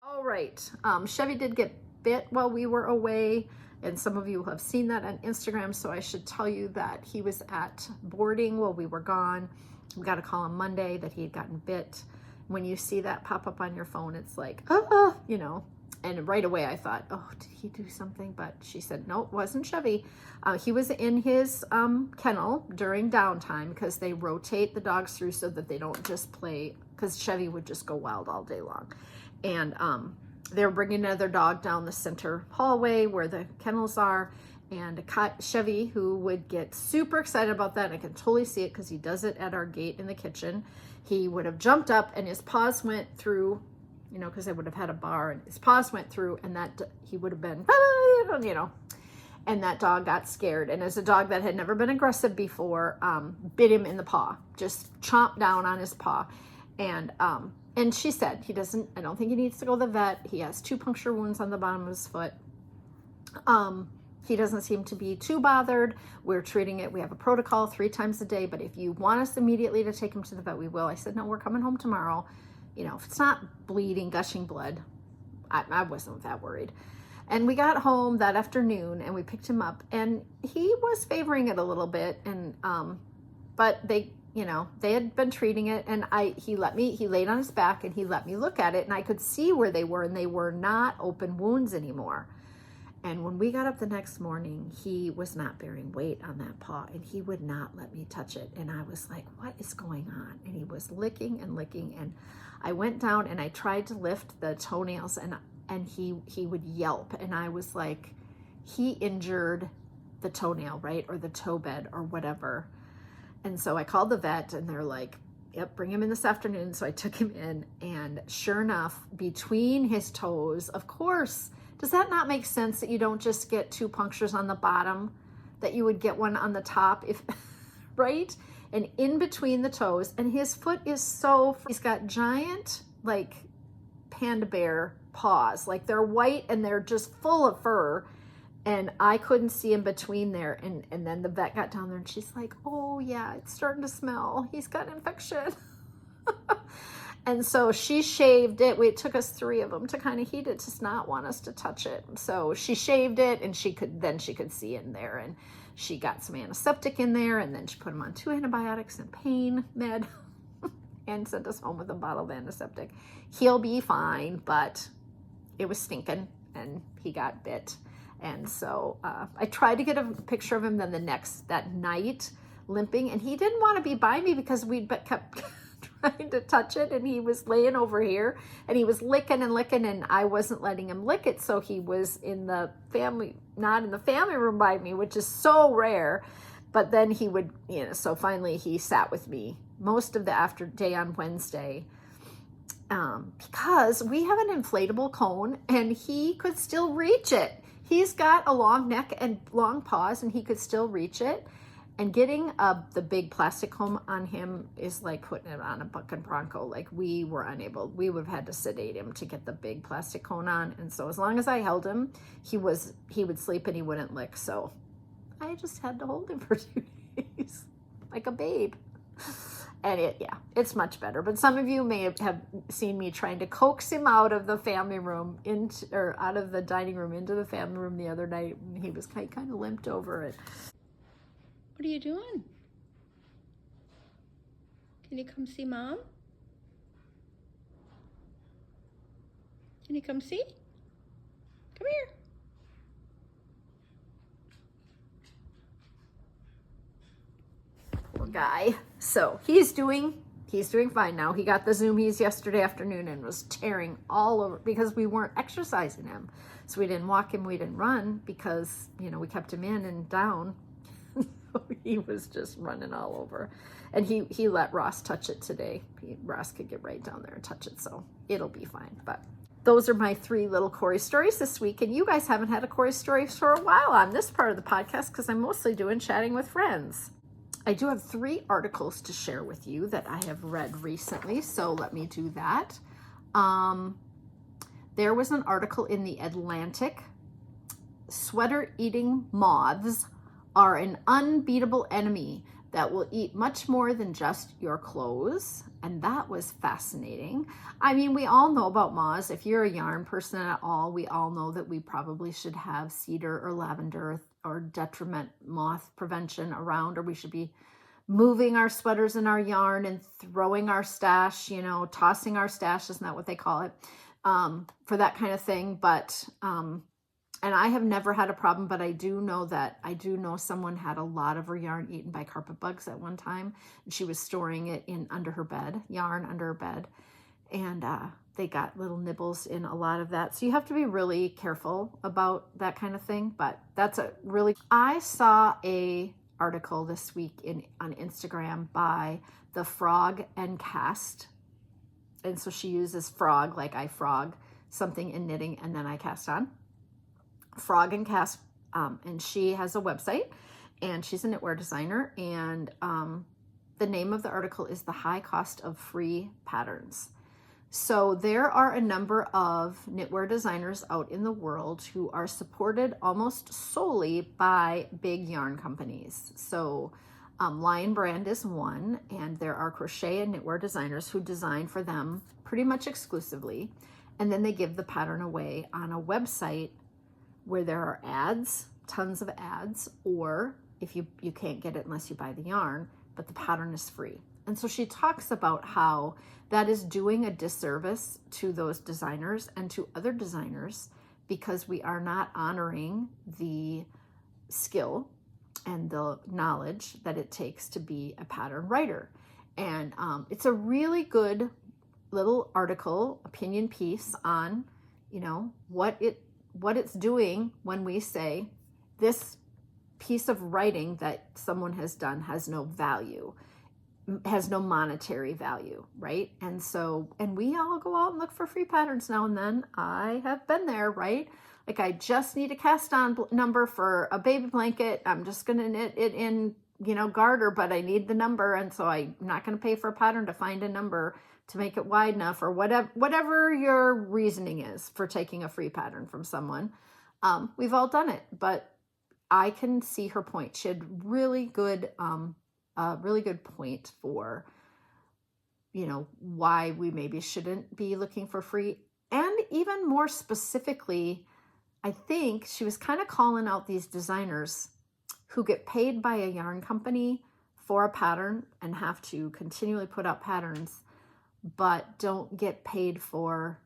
All right, Chevy did get bit while we were away, and some of you have seen that on Instagram, so I should tell you that he was at boarding while we were gone. We got a call on Monday that he had gotten bit. When you see that pop up on your phone, it's like, you know, and right away I thought, oh, did he do something? But she said, no, it wasn't Chevy. He was in his kennel during downtime, because they rotate the dogs through so that they don't just play, because Chevy would just go wild all day long. And they were bringing another dog down the center hallway where the kennels are, and Chevy, who would get super excited about that, and I can totally see it because he does it at our gate in the kitchen, he would have jumped up and his paws went through, you know, because they would have had a bar, and his paws went through, and that he would have been, you know, and that dog got scared. And as a dog that had never been aggressive before, bit him in the paw, just chomped down on his paw. And she said I don't think he needs to go to the vet. He has 2 puncture wounds on the bottom of his foot. He doesn't seem to be too bothered. We're treating it. We have a protocol 3 times a day, but if you want us immediately to take him to the vet, we will. I said, no, we're coming home tomorrow. You know, if it's not bleeding, gushing blood, I wasn't that worried. And we got home that afternoon and we picked him up, and he was favoring it a little bit. And, but they, you know, they had been treating it, and he laid on his back and he let me look at it, and I could see where they were, and they were not open wounds anymore. And when we got up the next morning, he was not bearing weight on that paw, and he would not let me touch it. And I was like, what is going on? And he was licking and licking, and I went down and I tried to lift the toenails, and he would yelp, and I was like, he injured the toenail, right? Or the toe bed or whatever. And so I called the vet, and they're like, yep, bring him in this afternoon. So I took him in, and sure enough, between his toes, of course, does that not make sense that you don't just get 2 punctures on the bottom, that you would get one on the top, if right? And in between the toes, and his foot is he's got giant, like, panda bear paws, like they're white and they're just full of fur, and I couldn't see in between there. And then the vet got down there, and she's like, oh yeah, it's starting to smell, he's got an infection. And so she shaved it. It took us 3 of them to kind of heat it, to not want us to touch it. So she shaved it, and she could see in there, and she got some antiseptic in there, and then she put him on 2 antibiotics and pain med and sent us home with a bottle of antiseptic. He'll be fine, but it was stinking, and he got bit. And so I tried to get a picture of him that night limping, and he didn't want to be by me because we kept trying to touch it, and he was laying over here, and he was licking and licking, and I wasn't letting him lick it, so he was not in the family room by me, which is so rare. But then he would, you know, so finally he sat with me most of the day on Wednesday, because we have an inflatable cone, and he could still reach it. He's got a long neck and long paws, and he could still reach it. And getting the big plastic cone on him is like putting it on a buck and bronco. Like, we were unable, we would have had to sedate him to get the big plastic cone on. And so as long as I held him, he would sleep and he wouldn't lick. So I just had to hold him for 2 days like a babe. And it's much better. But some of you may have seen me trying to coax him out of the family room out of the dining room into the family room the other night. And he was kind of limped over it. What are you doing? Can you come see Mom? Can you come see? Come here. Poor guy. So he's doing He's doing fine now. He got the zoomies yesterday afternoon and was tearing all over because we weren't exercising him. So we didn't walk him, we didn't run because, you know, we kept him in and down. He was just running all over. And he let Ross touch it today. Ross could get right down there and touch it, so it'll be fine. But those are my 3 little Corey stories this week. And you guys haven't had a Corey story for a while on this part of the podcast because I'm mostly doing chatting with friends. I do have 3 articles to share with you that I have read recently, so let me do that. There was an article in the Atlantic. Sweater-eating moths are an unbeatable enemy that will eat much more than just your clothes. And that was fascinating. I mean, we all know about moths. If you're a yarn person at all, we all know that we probably should have cedar or lavender or detriment moth prevention around, or we should be moving our sweaters and our yarn and throwing our stash, you know, tossing our stash, isn't that what they call it, for that kind of thing. But, and I have never had a problem, but I do know someone had a lot of her yarn eaten by carpet bugs at one time. And she was storing it under her bed, yarn under her bed. And they got little nibbles in a lot of that. So you have to be really careful about that kind of thing. But I saw a article this week on Instagram by the Frog and Cast. And so she uses frog, like I frog something in knitting and then I cast on. Frog and Cast, and she has a website and she's a knitwear designer, and the name of the article is The High Cost of Free Patterns. So there are a number of knitwear designers out in the world who are supported almost solely by big yarn companies. So Lion Brand is one, and there are crochet and knitwear designers who design for them pretty much exclusively, and then they give the pattern away on a website where there are ads, tons of ads, or if you can't get it unless you buy the yarn, but the pattern is free. And so she talks about how that is doing a disservice to those designers and to other designers because we are not honoring the skill and the knowledge that it takes to be a pattern writer. And it's a really good little article, opinion piece on, you know, what it's doing when we say this piece of writing that someone has done has no value, has no monetary value, right? And we all go out and look for free patterns now and then. I have been there, right? Like I just need a cast on number for a baby blanket. I'm just going to knit it in, you know, garter, but I need the number. And so I'm not going to pay for a pattern to find a number to make it wide enough, or whatever your reasoning is for taking a free pattern from someone. We've all done it, but I can see her point. She had really good point for, you know, why we maybe shouldn't be looking for free. And even more specifically, I think she was kind of calling out these designers who get paid by a yarn company for a pattern and have to continually put out patterns, but don't get paid for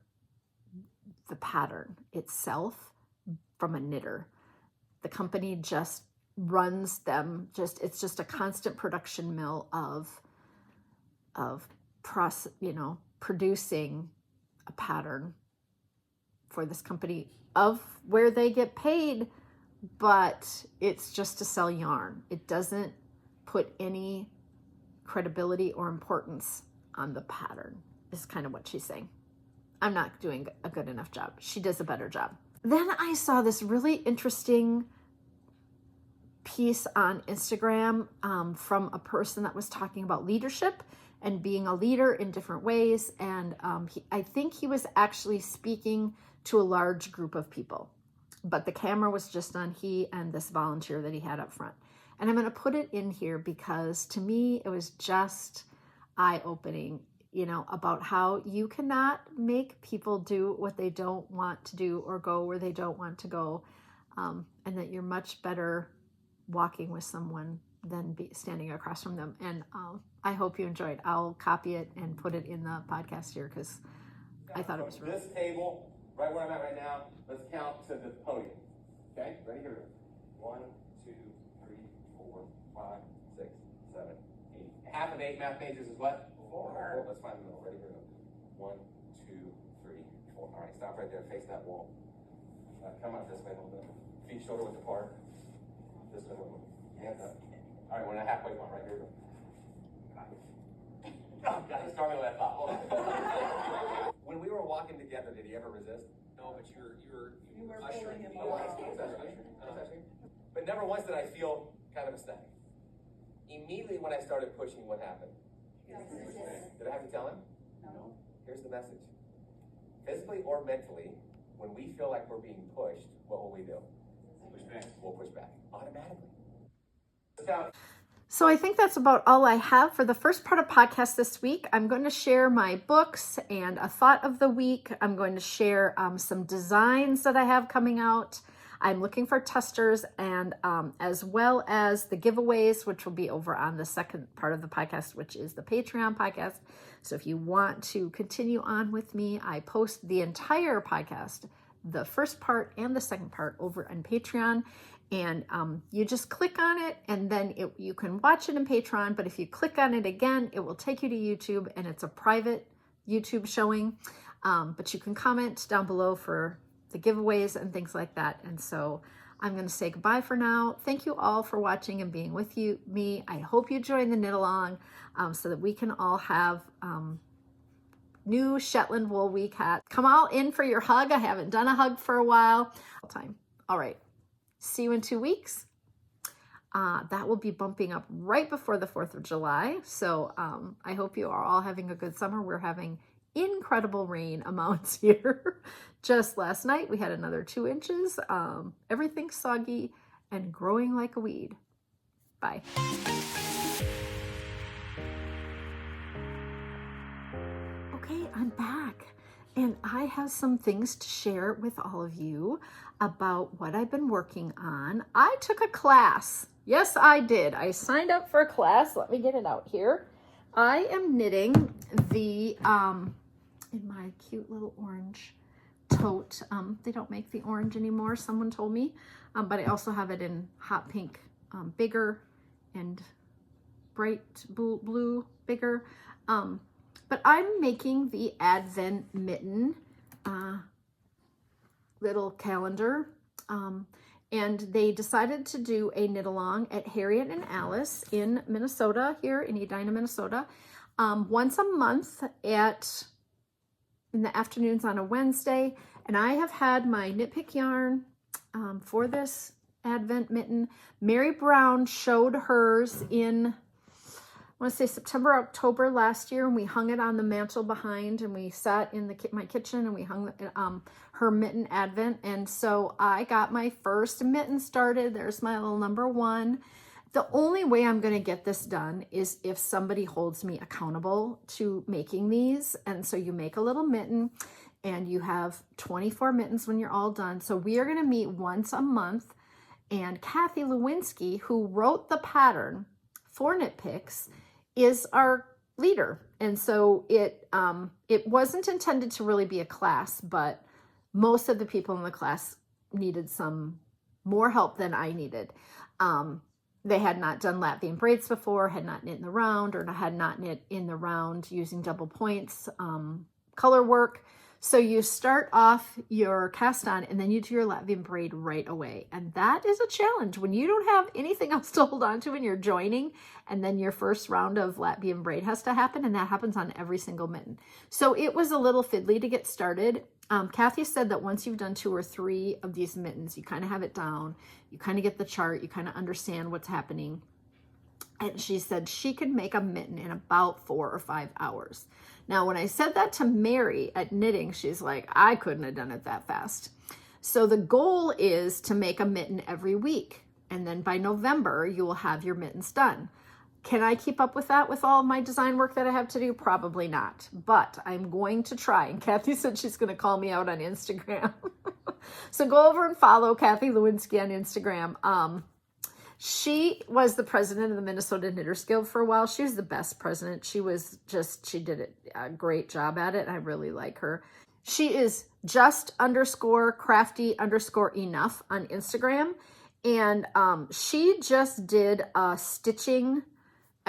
the pattern itself from a knitter. The company just runs them, it's just a constant production mill of producing a pattern for this company of where they get paid, but it's just to sell yarn. It doesn't put any credibility or importance on the pattern, is kind of what she's saying. I'm not doing a good enough job. She does a better job. Then I saw this really interesting piece on Instagram from a person that was talking about leadership and being a leader in different ways. And I think he was actually speaking to a large group of people, but the camera was just on he and this volunteer that he had up front. And I'm going to put it in here because to me, it was just eye-opening, you know, about how you cannot make people do what they don't want to do or go where they don't want to go, and that you're much better walking with someone than standing across from them. And I hope you enjoyed. I'll copy it and put it in the podcast here because I thought it was really. This table, right where I'm at right now, let's count to the podium. Okay, ready? Here we go. 1, 2, 3, 4, 5, 6, 7, 8. Half of 8 math majors is what? 4. Let's find the middle. Ready? Here we go. 1, 2, 3, 4. All right, stop right there. Face that wall. Come out this way a little bit. Feet shoulder width apart. This way a little bit. Hands up. All right, we're in a halfway point. Right here. Oh, God, he's stronger than I thought. Hold on. When we were walking together, did he ever resist? No, but you were ushering him. Oh, I see. But never once did I feel kind of a snag. Immediately when I started pushing, what happened? Did I have to tell him? No. Here's the message. Physically or mentally, when we feel like we're being pushed, what will we do? Push back. We'll push back automatically. So I think that's about all I have for the first part of podcast this week. I'm going to share my books and a thought of the week. I'm going to share some designs that I have coming out. I'm looking for testers, and as well as the giveaways, which will be over on the second part of the podcast, which is the Patreon podcast. So if you want to continue on with me, I post the entire podcast, the first part and the second part, over on Patreon. And you just click on it, and then you can watch it in Patreon. But if you click on it again, it will take you to YouTube, and it's a private YouTube showing. But you can comment down below for the giveaways and things like that. And so I'm going to say goodbye for now. Thank you all for watching and being with me. I hope you join the knit along so that we can all have new Shetland wool week hats. Come all in for your hug. I haven't done a hug for a while. All right. See you in 2 weeks. That will be bumping up right before the 4th of July. So I hope you are all having a good summer. We're having incredible rain amounts here. Just last night, we had another 2 inches. Everything's soggy and growing like a weed. Bye. Okay, I'm back. And I have some things to share with all of you about what I've been working on. I took a class. Yes, I did. I signed up for a class. Let me get it out here. I am knitting the, in my cute little orange tote. They don't make the orange anymore, someone told me. But I also have it in hot pink, bigger, and bright blue, bigger. But I'm making the Advent mitten little calendar. And they decided to do a knit along at Harriet and Alice in Minnesota, here in Edina, Minnesota, once a month in the afternoons on a Wednesday. And I have had my knit pick yarn for this Advent mitten. Mary Brown showed hers in, I want to say September, October last year, and we hung it on the mantle behind, and we sat in my kitchen and we hung her mitten Advent. And so I got my first mitten started. There's my little number 1. The only way I'm going to get this done is if somebody holds me accountable to making these. And so you make a little mitten, and you have 24 mittens when you're all done. So we are going to meet once a month, and Kathy Lewinsky, who wrote the pattern for Knit Picks, is our leader. And so it wasn't intended to really be a class, but most of the people in the class needed some more help than I needed. They had not done Latvian braids before, had not knit in the round, or had not knit in the round using double points, color work. So you start off your cast on, and then you do your Latvian braid right away. And that is a challenge when you don't have anything else to hold on to and you're joining, and then your first round of Latvian braid has to happen, and that happens on every single mitten. So it was a little fiddly to get started. Kathy said that once you've done 2 or 3 of these mittens, you kind of have it down, you kind of get the chart, you kind of understand what's happening. And she said she could make a mitten in about 4 or 5 hours. Now, when I said that to Mary at knitting, she's like, I couldn't have done it that fast. So the goal is to make a mitten every week. And then by November, you will have your mittens done. Can I keep up with that with all of my design work that I have to do? Probably not, but I'm going to try. And Kathy said she's going to call me out on Instagram. So go over and follow Kathy Lewinsky on Instagram. She was the president of the Minnesota Knitters Guild for a while. She was the best president. She did a great job at it. I really like her. She is just_crafty_enough on Instagram. And she just did a stitching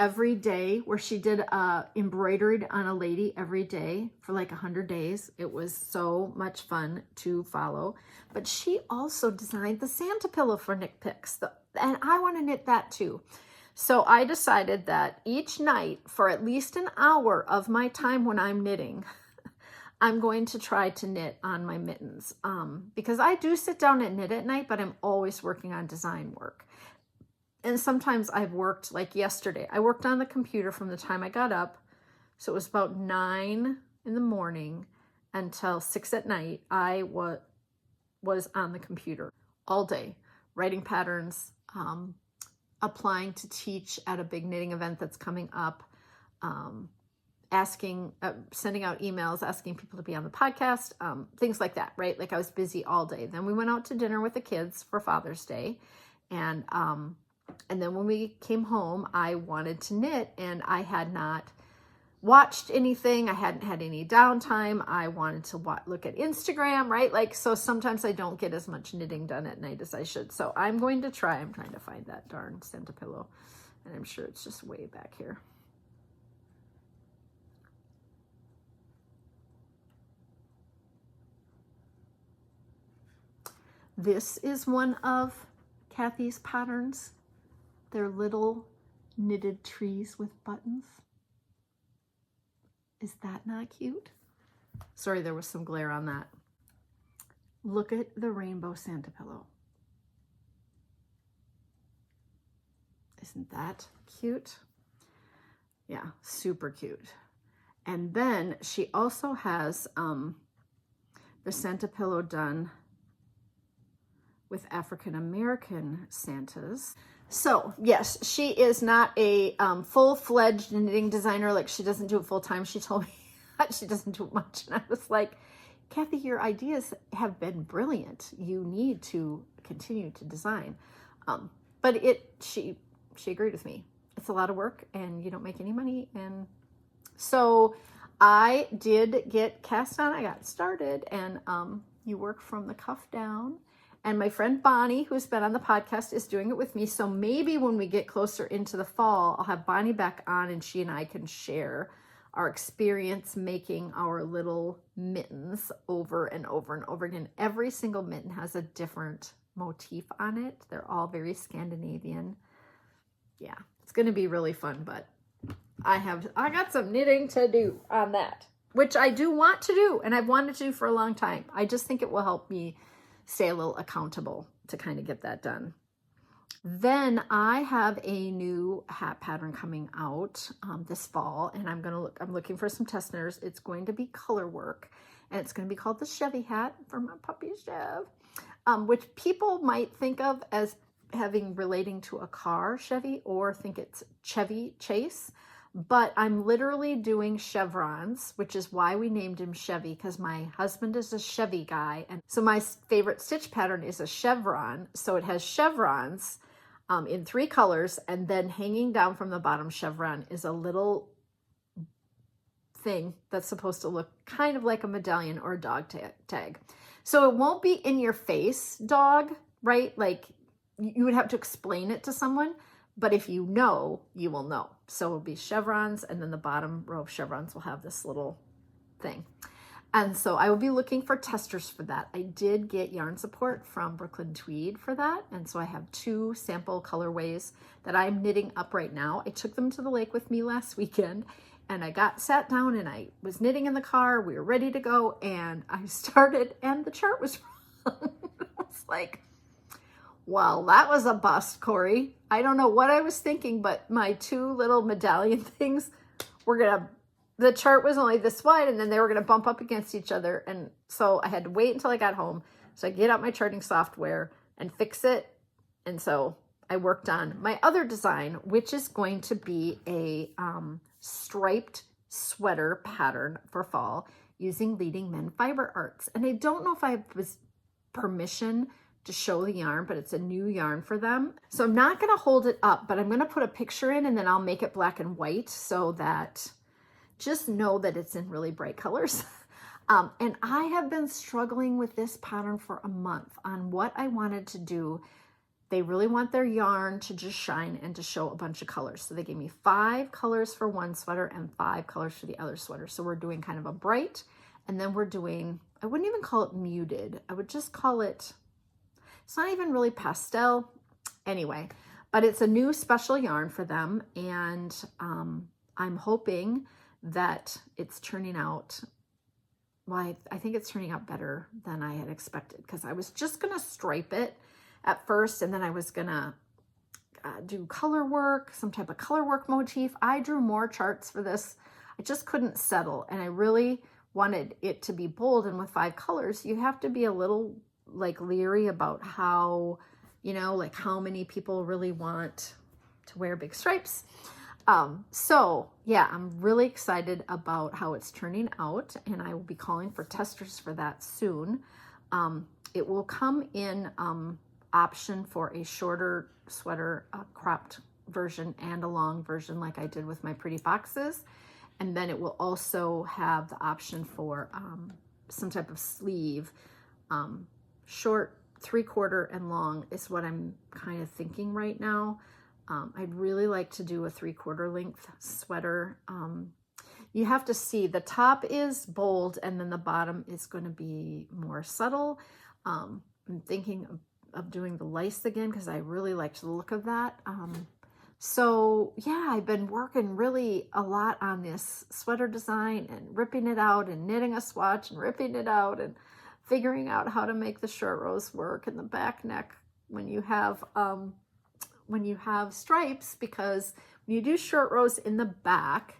every day where she did embroidered on a lady every day for like 100 days. It was so much fun to follow. But she also designed the Santa pillow for Knit Picks, and I want to knit that too. So I decided that each night for at least an hour of my time when I'm knitting, I'm going to try to knit on my mittens, because I do sit down and knit at night, but I'm always working on design work. And sometimes I've worked, like yesterday, I worked on the computer from the time I got up. So it was about 9 in the morning until 6 at night. I was on the computer all day, writing patterns, applying to teach at a big knitting event that's coming up, sending out emails, asking people to be on the podcast, things like that, right? Like I was busy all day. Then we went out to dinner with the kids for Father's Day. And then when we came home, I wanted to knit, and I had not watched anything. I hadn't had any downtime. I wanted to look at Instagram, right? Like, so sometimes I don't get as much knitting done at night as I should. So I'm trying to find that darn Santa pillow, and I'm sure it's just way back here. This is one of Kathy's patterns. They're little knitted trees with buttons. Is that not cute? Sorry, there was some glare on that. Look at the rainbow Santa pillow. Isn't that cute? Yeah, super cute. And then she also has the Santa pillow done with African American Santas. So yes, she is not a full-fledged knitting designer. Like, she doesn't do it full-time. She told me she doesn't do it much. And I was like, Kathy, your ideas have been brilliant. You need to continue to design. But she agreed with me. It's a lot of work and you don't make any money. And so I did get cast on. I got started, and you work from the cuff down. And my friend Bonnie, who's been on the podcast, is doing it with me. So maybe when we get closer into the fall, I'll have Bonnie back on, and she and I can share our experience making our little mittens over and over and over again. Every single mitten has a different motif on it. They're all very Scandinavian. Yeah, it's going to be really fun, but I got some knitting to do on that, which I do want to do, and I've wanted to do for a long time. I just think it will help me stay a little accountable to kind of get that done. Then I have a new hat pattern coming out this fall, and I'm looking for some test knitters. It's going to be color work, and it's going to be called the Chevy hat for my puppy Chev, which people might think of as relating to a car, Chevy, or think it's Chevy Chase. But I'm literally doing chevrons, which is why we named him Chevy, because my husband is a Chevy guy. And so my favorite stitch pattern is a chevron. So it has chevrons in 3 colors, and then hanging down from the bottom chevron is a little thing that's supposed to look kind of like a medallion or a dog tag. So it won't be in your face dog, right? Like, you would have to explain it to someone. But if you know, you will know. So it'll be chevrons, and then the bottom row of chevrons will have this little thing. And so I will be looking for testers for that. I did get yarn support from Brooklyn Tweed for that. And so I have 2 sample colorways that I'm knitting up right now. I took them to the lake with me last weekend, and I sat down and I was knitting in the car. We were ready to go, and I started, and the chart was wrong. I was like, well, that was a bust, Corey. I don't know what I was thinking, but my 2 little medallion things the chart was only this wide, and then they were going to bump up against each other. And so I had to wait until I got home. So I get out my charting software and fix it. And so I worked on my other design, which is going to be a striped sweater pattern for fall using Leading Men Fiber Arts. And I don't know if I have permission to show the yarn, but it's a new yarn for them. So I'm not going to hold it up, but I'm going to put a picture in, and then I'll make it black and white so that just know that it's in really bright colors. And I have been struggling with this pattern for a month on what I wanted to do they really want their yarn to just shine and to show a bunch of colors. So they gave me 5 colors for one sweater and 5 colors for the other sweater. So we're doing kind of a bright, and then we're doing, I wouldn't even call it muted. I would just call it, it's not even really pastel. Anyway, but it's a new special yarn for them. And I'm hoping that it's turning out, well, I think it's turning out better than I had expected, because I was just going to stripe it at first, and then I was going to do color work, some type of color work motif. I drew more charts for this. I just couldn't settle, and I really wanted it to be bold, and with 5 colors, you have to be a little like leery about how, you know, like how many people really want to wear big stripes. So yeah, I'm really excited about how it's turning out, and I will be calling for testers for that soon. It will come in option for a shorter sweater, cropped version, and a long version like I did with my pretty boxes. And then it will also have the option for some type of sleeve. Short, 3/4, and long is what I'm kind of thinking right now. I'd really like to do a 3/4 length sweater. You have to see, the top is bold and then the bottom is going to be more subtle. I'm thinking of doing the lace again because I really liked the look of that. So yeah, I've been working really a lot on this sweater design and ripping it out and knitting a swatch and ripping it out and figuring out how to make the short rows work and the back neck when you have stripes, because when you do short rows in the back,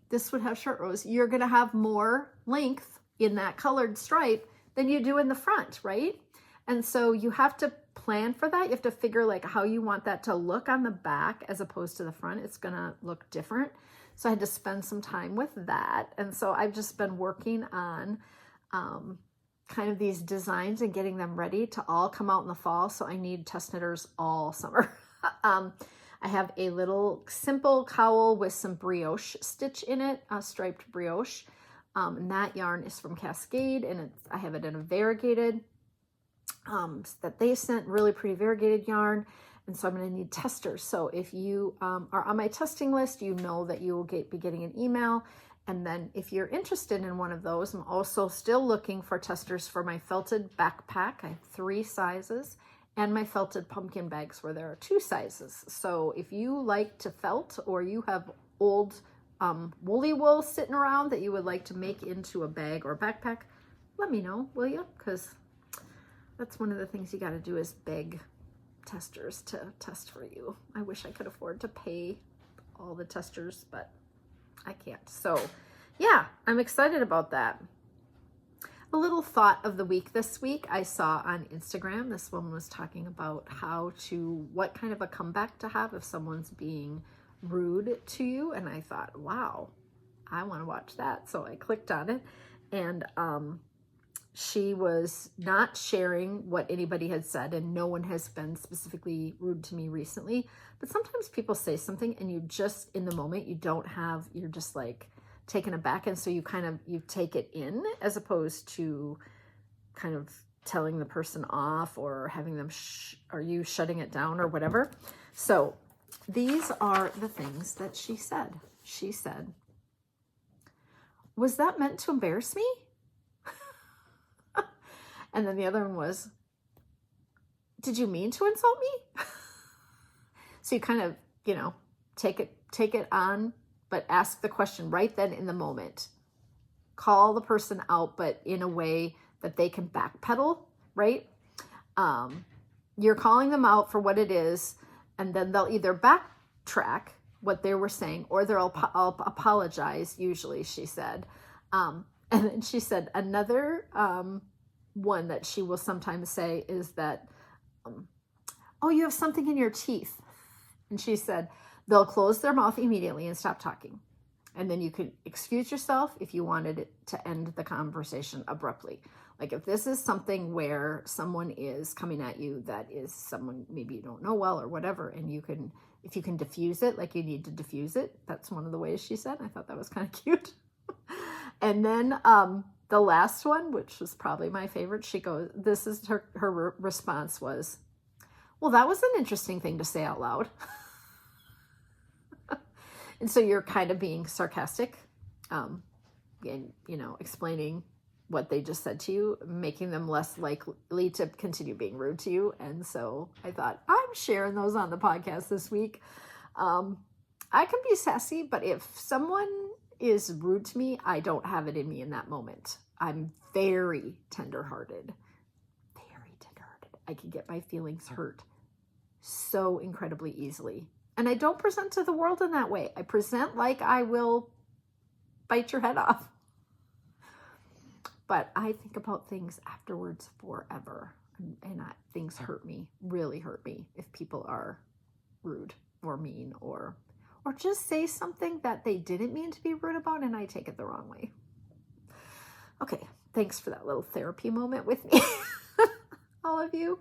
this would have short rows, you're going to have more length in that colored stripe than you do in the front, right? And so you have to plan for that. You have to figure like how you want that to look on the back as opposed to the front. It's going to look different. So I had to spend some time with that. And so I've just been working on kind of these designs and getting them ready to all come out in the fall. So I need test knitters all summer. I have a little simple cowl with some brioche stitch in it, a striped brioche. And that yarn is from Cascade, and I have it in a variegated that they sent, really pretty variegated yarn. And so I'm going to need testers. So if you are on my testing list, you know that you will be getting an email. And then if you're interested in one of those, I'm also still looking for testers for my felted backpack. I have 3 sizes, and my felted pumpkin bags where there are 2 sizes. So if you like to felt, or you have old woolly wool sitting around that you would like to make into a bag or backpack, let me know, will you? Because that's one of the things you got to do, is beg testers to test for you. I wish I could afford to pay all the testers, but I can't. So yeah, I'm excited about that. A little thought of the week this week, I saw on Instagram, this woman was talking about what kind of a comeback to have if someone's being rude to you. And I thought, wow, I want to watch that. So I clicked on it, and she was not sharing what anybody had said, and no one has been specifically rude to me recently. But sometimes people say something and you just, in the moment, you're just like taken aback. And so you take it in, as opposed to kind of telling the person off or having them, are you shutting it down or whatever. So these are the things that she said. She said, "Was that meant to embarrass me?" And then the other one was, "Did you mean to insult me?" So you kind of, take it on, but ask the question right then in the moment. Call the person out, but in a way that they can backpedal, right? You're calling them out for what it is, and then they'll either backtrack what they were saying, or they'll apologize, usually, she said. And then she said another one that she will sometimes say is that, "Oh, you have something in your teeth." And she said, they'll close their mouth immediately and stop talking. And then you could excuse yourself if you wanted it to end the conversation abruptly. Like if this is something where someone is coming at you that is someone maybe you don't know well or whatever, and if you can diffuse it, like you need to diffuse it. That's one of the ways she said. I thought that was kind of cute. And then the last one, which was probably my favorite, she goes, this is her response was, well, that was an interesting thing to say out loud. And so you're kind of being sarcastic, and, you know, explaining what they just said to you, making them less likely to continue being rude to you. And so I thought, I'm sharing those on the podcast this week. I can be sassy, but if someone is rude to me, I don't have it in me in that moment. I'm very tenderhearted. Very tenderhearted. I can get my feelings hurt so incredibly easily. And I don't present to the world in that way. I present like I will bite your head off. But I think about things afterwards forever. And things hurt me, really hurt me, if people are rude or mean or just say something that they didn't mean to be rude about and I take it the wrong way. Okay, thanks for that little therapy moment with me, all of you.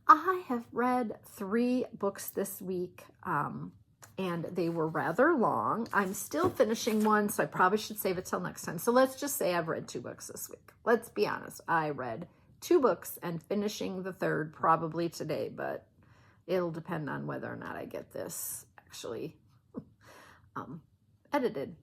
I have read 3 books this week, and they were rather long. I'm still finishing one, so I probably should save it till next time. So let's just say I've read 2 books this week. Let's be honest. I read 2 books and finishing the 3rd probably today, but it'll depend on whether or not I get this actually edited.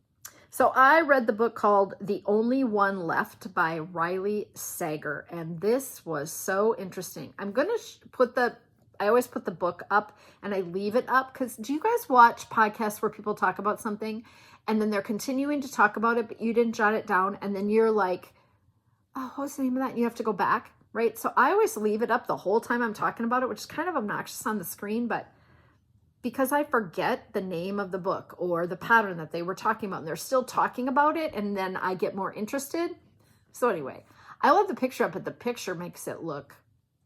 So I read the book called The Only One Left by Riley Sager, and this was so interesting. I'm going to I always put the book up and I leave it up because do you guys watch podcasts where people talk about something and then they're continuing to talk about it, but you didn't jot it down, and then you're like, oh, what's the name of that? And you have to go back, right? So I always leave it up the whole time I'm talking about it, which is kind of obnoxious on the screen, but because I forget the name of the book or the pattern that they were talking about, and they're still talking about it, and then I get more interested. So anyway, I love the picture up, but the picture makes it look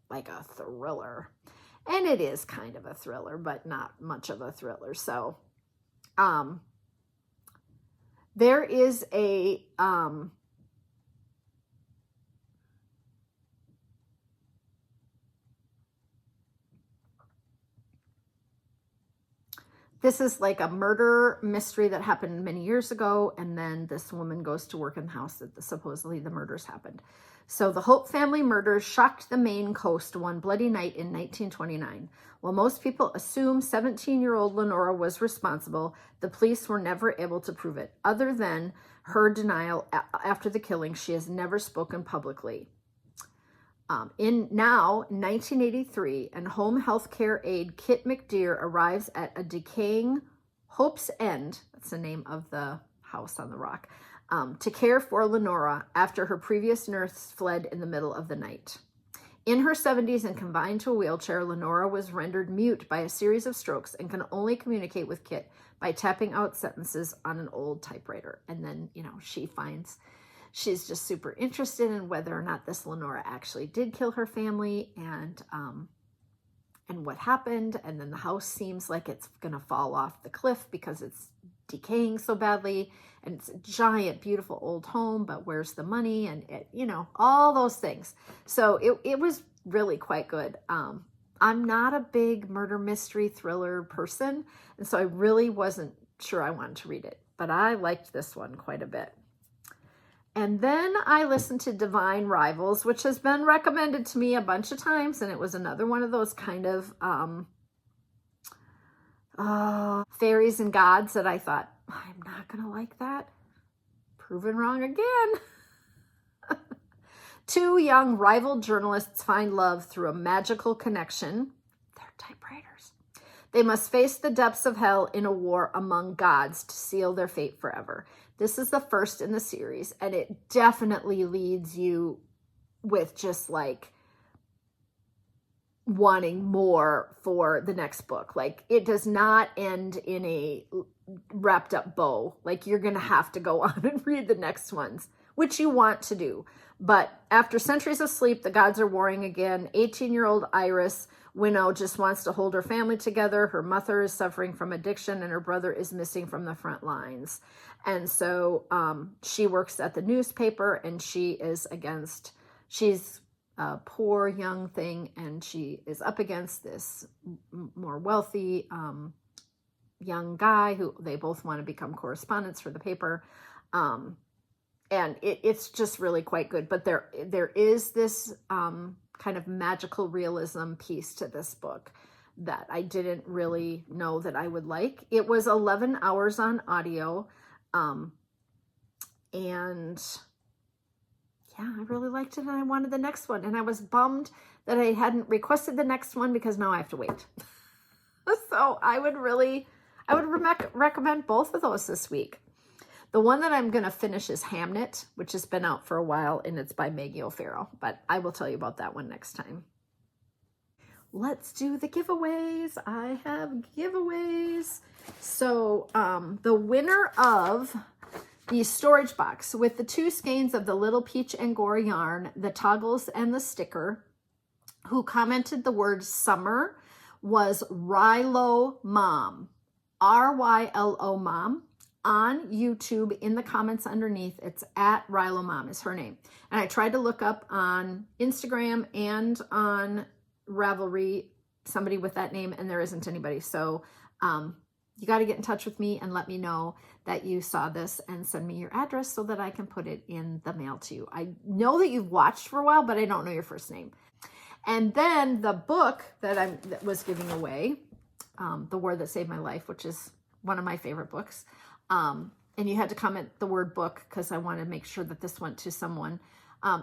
like a thriller. And it is kind of a thriller, but not much of a thriller. So there is a this is like a murder mystery that happened many years ago, and then this woman goes to work in the house that supposedly the murders happened. So the Hope family murders shocked the Maine coast one bloody night in 1929. While most people assume 17-year-old Lenora was responsible, the police were never able to prove it. Other than her denial after the killing, she has never spoken publicly. In 1983, and home health care aide Kit McDeer arrives at a decaying Hope's End, that's the name of the house on the rock, to care for Lenora after her previous nurse fled in the middle of the night. In her 70s and confined to a wheelchair, Lenora was rendered mute by a series of strokes and can only communicate with Kit by tapping out sentences on an old typewriter. And then, you know, she's just super interested in whether or not this Lenora actually did kill her family and what happened. And then the house seems like it's going to fall off the cliff because it's decaying so badly. And it's a giant, beautiful old home, but where's the money? And it, you know, all those things. So it was really quite good. I'm not a big murder mystery thriller person, and so I really wasn't sure I wanted to read it, but I liked this one quite a bit. And then I listened to Divine Rivals, which has been recommended to me a bunch of times, and it was another one of those kind of fairies and gods that I thought, I'm not going to like that. Proven wrong again. 2 young rival journalists find love through a magical connection. They're typewriters. They must face the depths of hell in a war among gods to seal their fate forever. This is the first in the series, and it definitely leads you with just like wanting more for the next book. Like, it does not end in a wrapped up bow. Like, you're going to have to go on and read the next ones, which you want to do. But after centuries of sleep, the gods are warring again. 18-year-old Iris Winnow just wants to hold her family together. Her mother is suffering from addiction, and her brother is missing from the front lines. And so she works at the newspaper, and she's a poor young thing, and she is up against this more wealthy young guy who they both want to become correspondents for the paper. And it's just really quite good. But there is this kind of magical realism piece to this book that I didn't really know that I would like. It was 11 hours on audio. And yeah, I really liked it and I wanted the next one. And I was bummed that I hadn't requested the next one because now I have to wait. So I would recommend both of those this week. The one that I'm going to finish is Hamnet, which has been out for a while, and it's by Maggie O'Farrell, but I will tell you about that one next time. Let's do the giveaways. I have giveaways. So the winner of the storage box with the 2 skeins of the Little Peach and Gore yarn, the toggles, and the sticker, who commented the word summer, was Rylo Mom, R-Y-L-O Mom, on YouTube. In the comments underneath, it's at Rylo Mom is her name. And I tried to look up on Instagram and on Ravelry somebody with that name, and there isn't anybody. So you got to get in touch with me and let me know that you saw this and send me your address so that I can put it in the mail to you. I know that you've watched for a while, but I don't know your first name. And then the book that was giving away, The Word That Saved My Life, which is one of my favorite books. And you had to comment the word book because I want to make sure that this went to someone,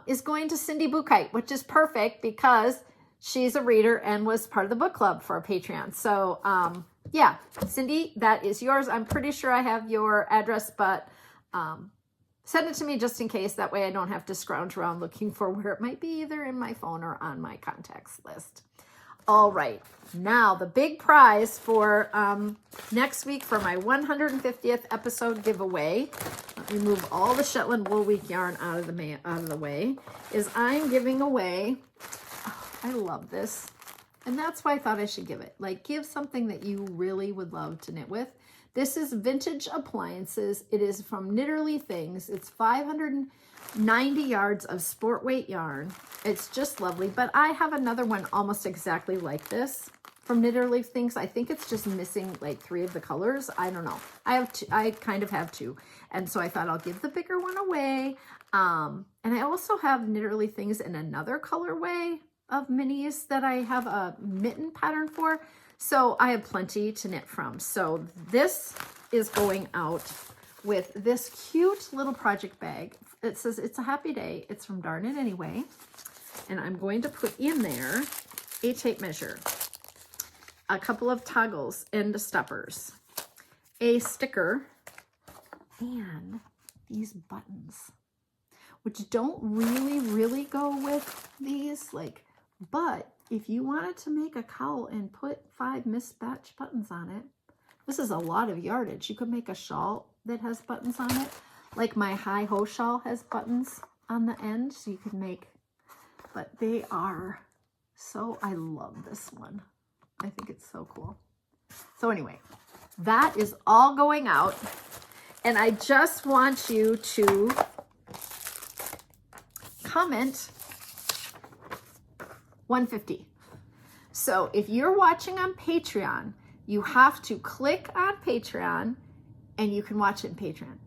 is going to Cindy Buchheit, which is perfect because she's a reader and was part of the book club for our Patreon. So yeah, Cindy, that is yours. I'm pretty sure I have your address, but send it to me just in case. That way I don't have to scrounge around looking for where it might be, either in my phone or on my contacts list. All right, now the big prize for next week for my 150th episode giveaway. Let me move all the Shetland Wool Week yarn out of the way. Is I'm giving away. Oh, I love this, and that's why I thought I should give it. Like, give something that you really would love to knit with. This is Vintage Appliances. It is from Knitterly Things. It's 590 yards of sport weight yarn. It's just lovely, but I have another one almost exactly like this from Knitterly Things. I think it's just missing like 3 of the colors. I don't know. I kind of have 2. And so I thought I'll give the bigger one away. And I also have Knitterly Things in another colorway of minis that I have a mitten pattern for. So I have plenty to knit from. So this is going out with this cute little project bag. It says it's a happy day. It's from Darn It Anyway. And I'm going to put in there a tape measure, a couple of toggles and stoppers, a sticker, and these buttons, which don't really go with these, like, but if you wanted to make a cowl and put 5 mismatched buttons on it, this is a lot of yardage. You could make a shawl that has buttons on it. Like my high-ho shawl has buttons on the end, so you could make, but they are so, I love this one. I think it's so cool. So anyway, that is all going out. And I just want you to comment 150. So if you're watching on Patreon, you have to click on Patreon and you can watch it in Patreon.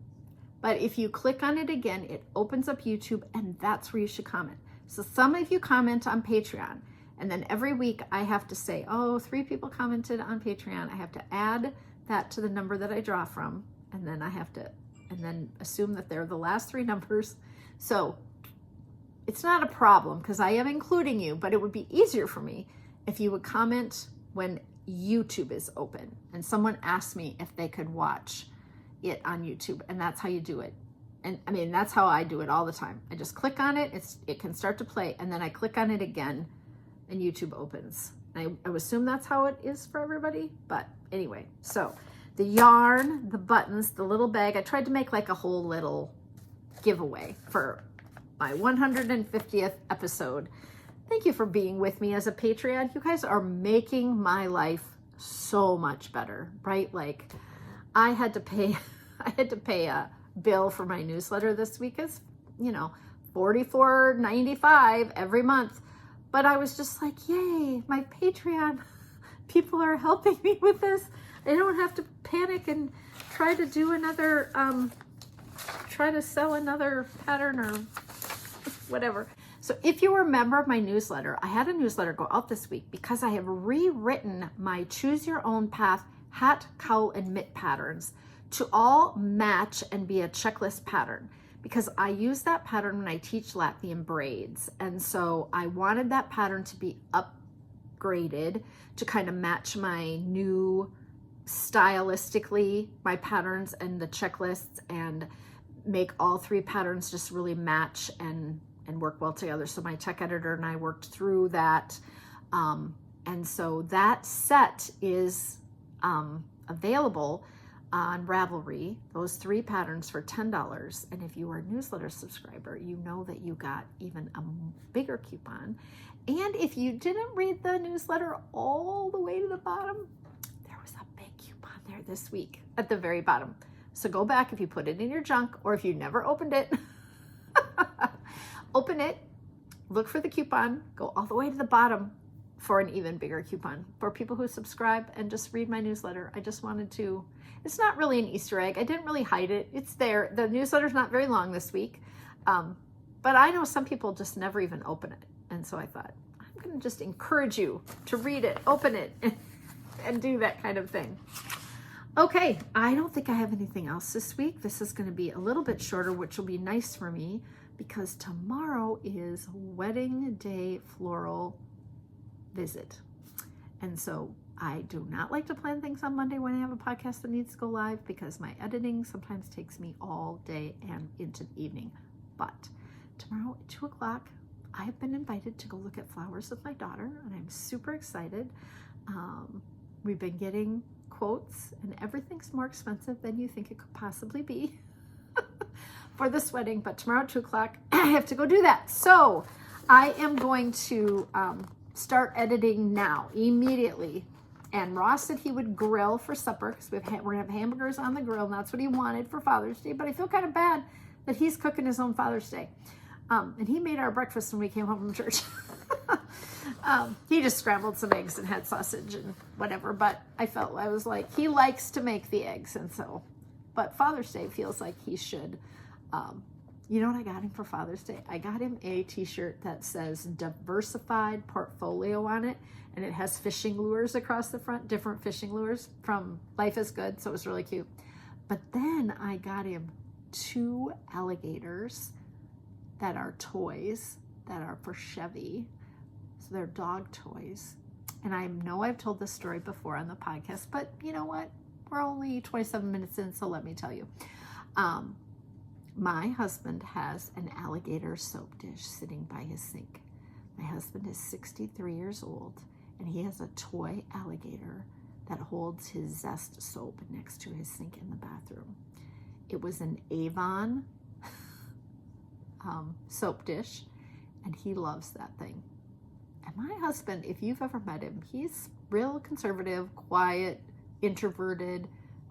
But if you click on it again, it opens up YouTube, and that's where you should comment. So some of you comment on Patreon, and then every week I have to say, oh, 3 people commented on Patreon. I have to add that to the number that I draw from, and then I have to, and then assume that they're the last 3 numbers. So it's not a problem because I am including you, but it would be easier for me if you would comment when YouTube is open and someone asked me if they could watch it on YouTube, and that's how you do it. And I mean, that's how I do it all the time. I just click on it, it can start to play, and then I click on it again and YouTube opens. I would assume that's how it is for everybody, but anyway. So the yarn, the buttons, the little bag, I tried to make like a whole little giveaway for my 150th episode. Thank you for being with me as a Patreon. You guys are making my life so much better, right? Like, I had to pay a bill for my newsletter this week. Is, you know, $44.95 every month. But I was just like, yay, my Patreon people are helping me with this. I don't have to panic and try to do another, try to sell another pattern or whatever. So if you were a member of my newsletter, I had a newsletter go out this week because I have rewritten my Choose Your Own Path hat, cowl, and mitt patterns to all match and be a checklist pattern, because I use that pattern when I teach Latvian braids. And so I wanted that pattern to be upgraded to kind of match my new stylistically, my patterns and the checklists, and make all 3 patterns just really match and work well together. So my tech editor and I worked through that. And so that set is available on Ravelry, those 3 patterns for $10. And if you are a newsletter subscriber, you know that you got even a bigger coupon. And if you didn't read the newsletter all the way to the bottom, there was a big coupon there this week at the very bottom. So go back if you put it in your junk, or if you never opened it, open it, look for the coupon, go all the way to the bottom for an even bigger coupon for people who subscribe and just read my newsletter. I just wanted to, it's not really an Easter egg. I didn't really hide it. It's there. The newsletter's not very long this week. But I know some people just never even open it. And so I thought, I'm going to just encourage you to read it, open it, and do that kind of thing. Okay, I don't think I have anything else this week. This is going to be a little bit shorter, which will be nice for me because tomorrow is wedding day floral visit. And so I do not like to plan things on Monday when I have a podcast that needs to go live, because my editing sometimes takes me all day and into the evening. But tomorrow at 2 o'clock, I have been invited to go look at flowers with my daughter, and I'm super excited. We've been getting quotes, and everything's more expensive than you think it could possibly be for this wedding. But tomorrow at 2 o'clock, I have to go do that. So I am going to start editing now, immediately. And Ross said he would grill for supper, because we're going to have hamburgers on the grill, and that's what he wanted for Father's Day. But I feel kind of bad that he's cooking his own Father's Day. And he made our breakfast when we came home from church. He just scrambled some eggs and had sausage and whatever. But I was like, he likes to make the eggs. And so, but Father's Day feels like he should. You know what I got him for Father's Day? I got him a t-shirt that says Diversified Portfolio on it. And it has fishing lures across the front, different fishing lures from Life is Good. So it was really cute. But then I got him 2 alligators that are toys that are for Chevy. So they're dog toys. And I know I've told this story before on the podcast, but you know what? We're only 27 minutes in, so let me tell you. My husband has an alligator soap dish sitting by his sink. My husband is 63 years old, and he has a toy alligator that holds his Zest soap next to his sink in the bathroom. It was an Avon soap dish, and he loves that thing. And my husband, if you've ever met him, he's real conservative, quiet, introverted,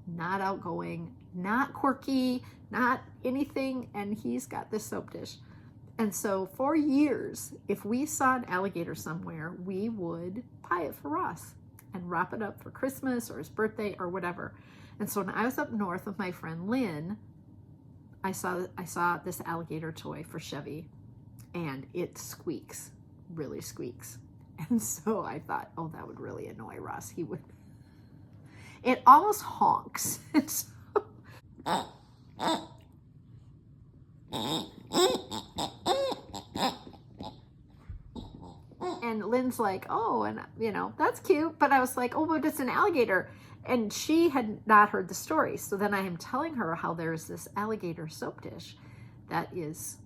not outgoing, not quirky, not anything, and he's got this soap dish. And so for years, if we saw an alligator somewhere, we would buy it for Ross and wrap it up for Christmas or his birthday or whatever. And so when I was up north with my friend Lynn, I saw this alligator toy for Chevy, and it squeaks, really squeaks. And so I thought, oh, that would really annoy Ross. He would. It almost honks. And Lynn's like, oh, and that's cute. But I was like, oh, but it's an alligator. And she had not heard the story. So then I am telling her how there's this alligator soap dish that is,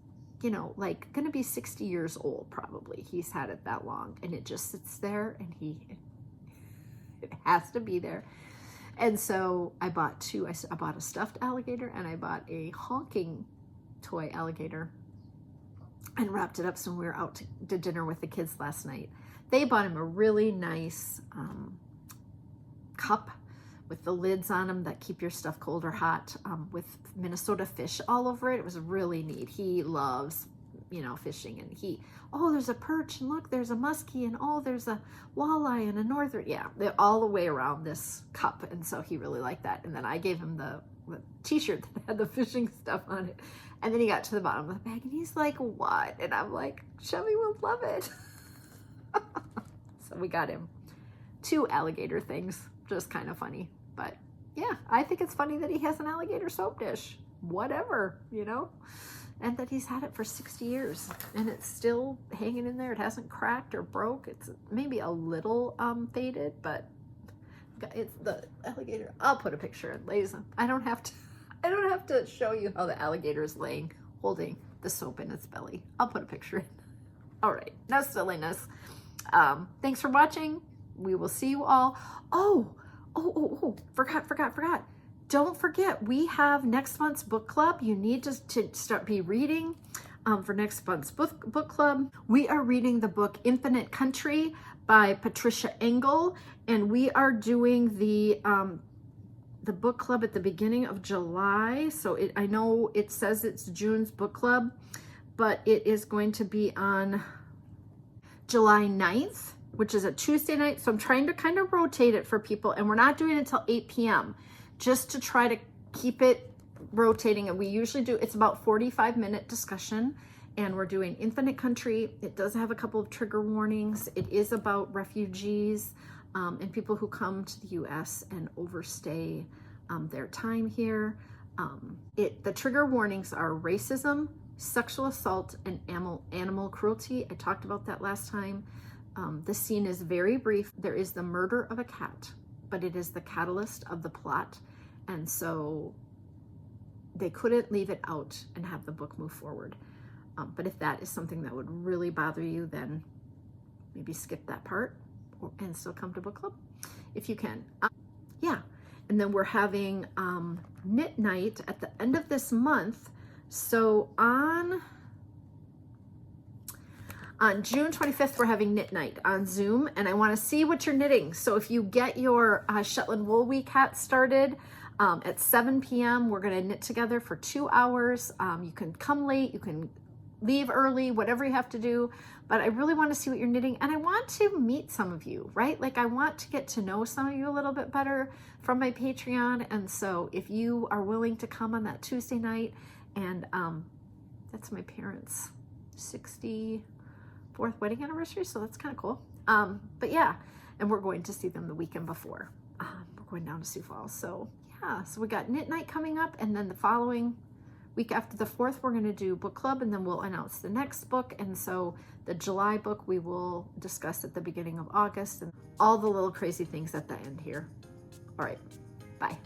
like going to be 60 years old, probably. He's had it that long, and it just sits there, and it has to be there. And so I bought 2. I bought a stuffed alligator, and I bought a honking toy alligator, and wrapped it up. So we were out to dinner with the kids last night. They bought him a really nice cup with the lids on them that keep your stuff cold or hot, with Minnesota fish all over it. It was really neat. He loves, fishing, and there's a perch, and look, there's a muskie, and there's a walleye and a northern, they're all the way around this cup. And so he really liked that. And then I gave him the t-shirt that had the fishing stuff on it. And then he got to the bottom of the bag and he's like, what? And I'm like, Chevy will love it. So we got him 2 alligator things, just kind of funny. But yeah, I think it's funny that he has an alligator soap dish, whatever, you know, and that he's had it for 60 years and it's still hanging in there. It hasn't cracked or broke. It's maybe a little faded, but it's the alligator. I'll put a picture in, ladies. I don't have to show you how the alligator is laying, holding the soap in its belly. I'll put a picture in. All right, no silliness. Thanks for watching. We will see you all. Oh, forgot. Don't forget, we have next month's book club. You need to start be reading for next month's book club. We are reading the book Infinite Country by Patricia Engel, and we are doing the book club at the beginning of July. So I know it says it's June's book club, but it is going to be on July 9th, which is a Tuesday night. So I'm trying to kind of rotate it for people, and we're not doing it until 8 p.m. just to try to keep it rotating. And we usually do, it's about 45-minute discussion, and we're doing Infinite Country. It does have a couple of trigger warnings. It is about refugees and people who come to the U.S. and overstay their time here. The trigger warnings are racism, sexual assault, and animal cruelty. I talked about that last time. The scene is very brief. There is the murder of a cat, but it is the catalyst of the plot. And so they couldn't leave it out and have the book move forward. But if that is something that would really bother you, then maybe skip that part and still come to book club if you can. Yeah. And then we're having knit night at the end of this month. So on June 25th, we're having knit night on Zoom, and I want to see what you're knitting. So if you get your Shetland Wool Week hat started at 7 p.m., we're going to knit together for 2 hours. You can come late, you can leave early, whatever you have to do, but I really want to see what you're knitting, and I want to meet some of you, right? Like, I want to get to know some of you a little bit better from my Patreon. And so if you are willing to come on that Tuesday night, and that's my parents' 64th wedding anniversary, so that's kind of cool. But yeah, and we're going to see them the weekend before. We're going down to Sioux Falls. So yeah, so we got knit night coming up, and then the following week after the 4th, we're going to do book club, and then we'll announce the next book. And so the July book we will discuss at the beginning of August, and all the little crazy things at the end here. All right, bye.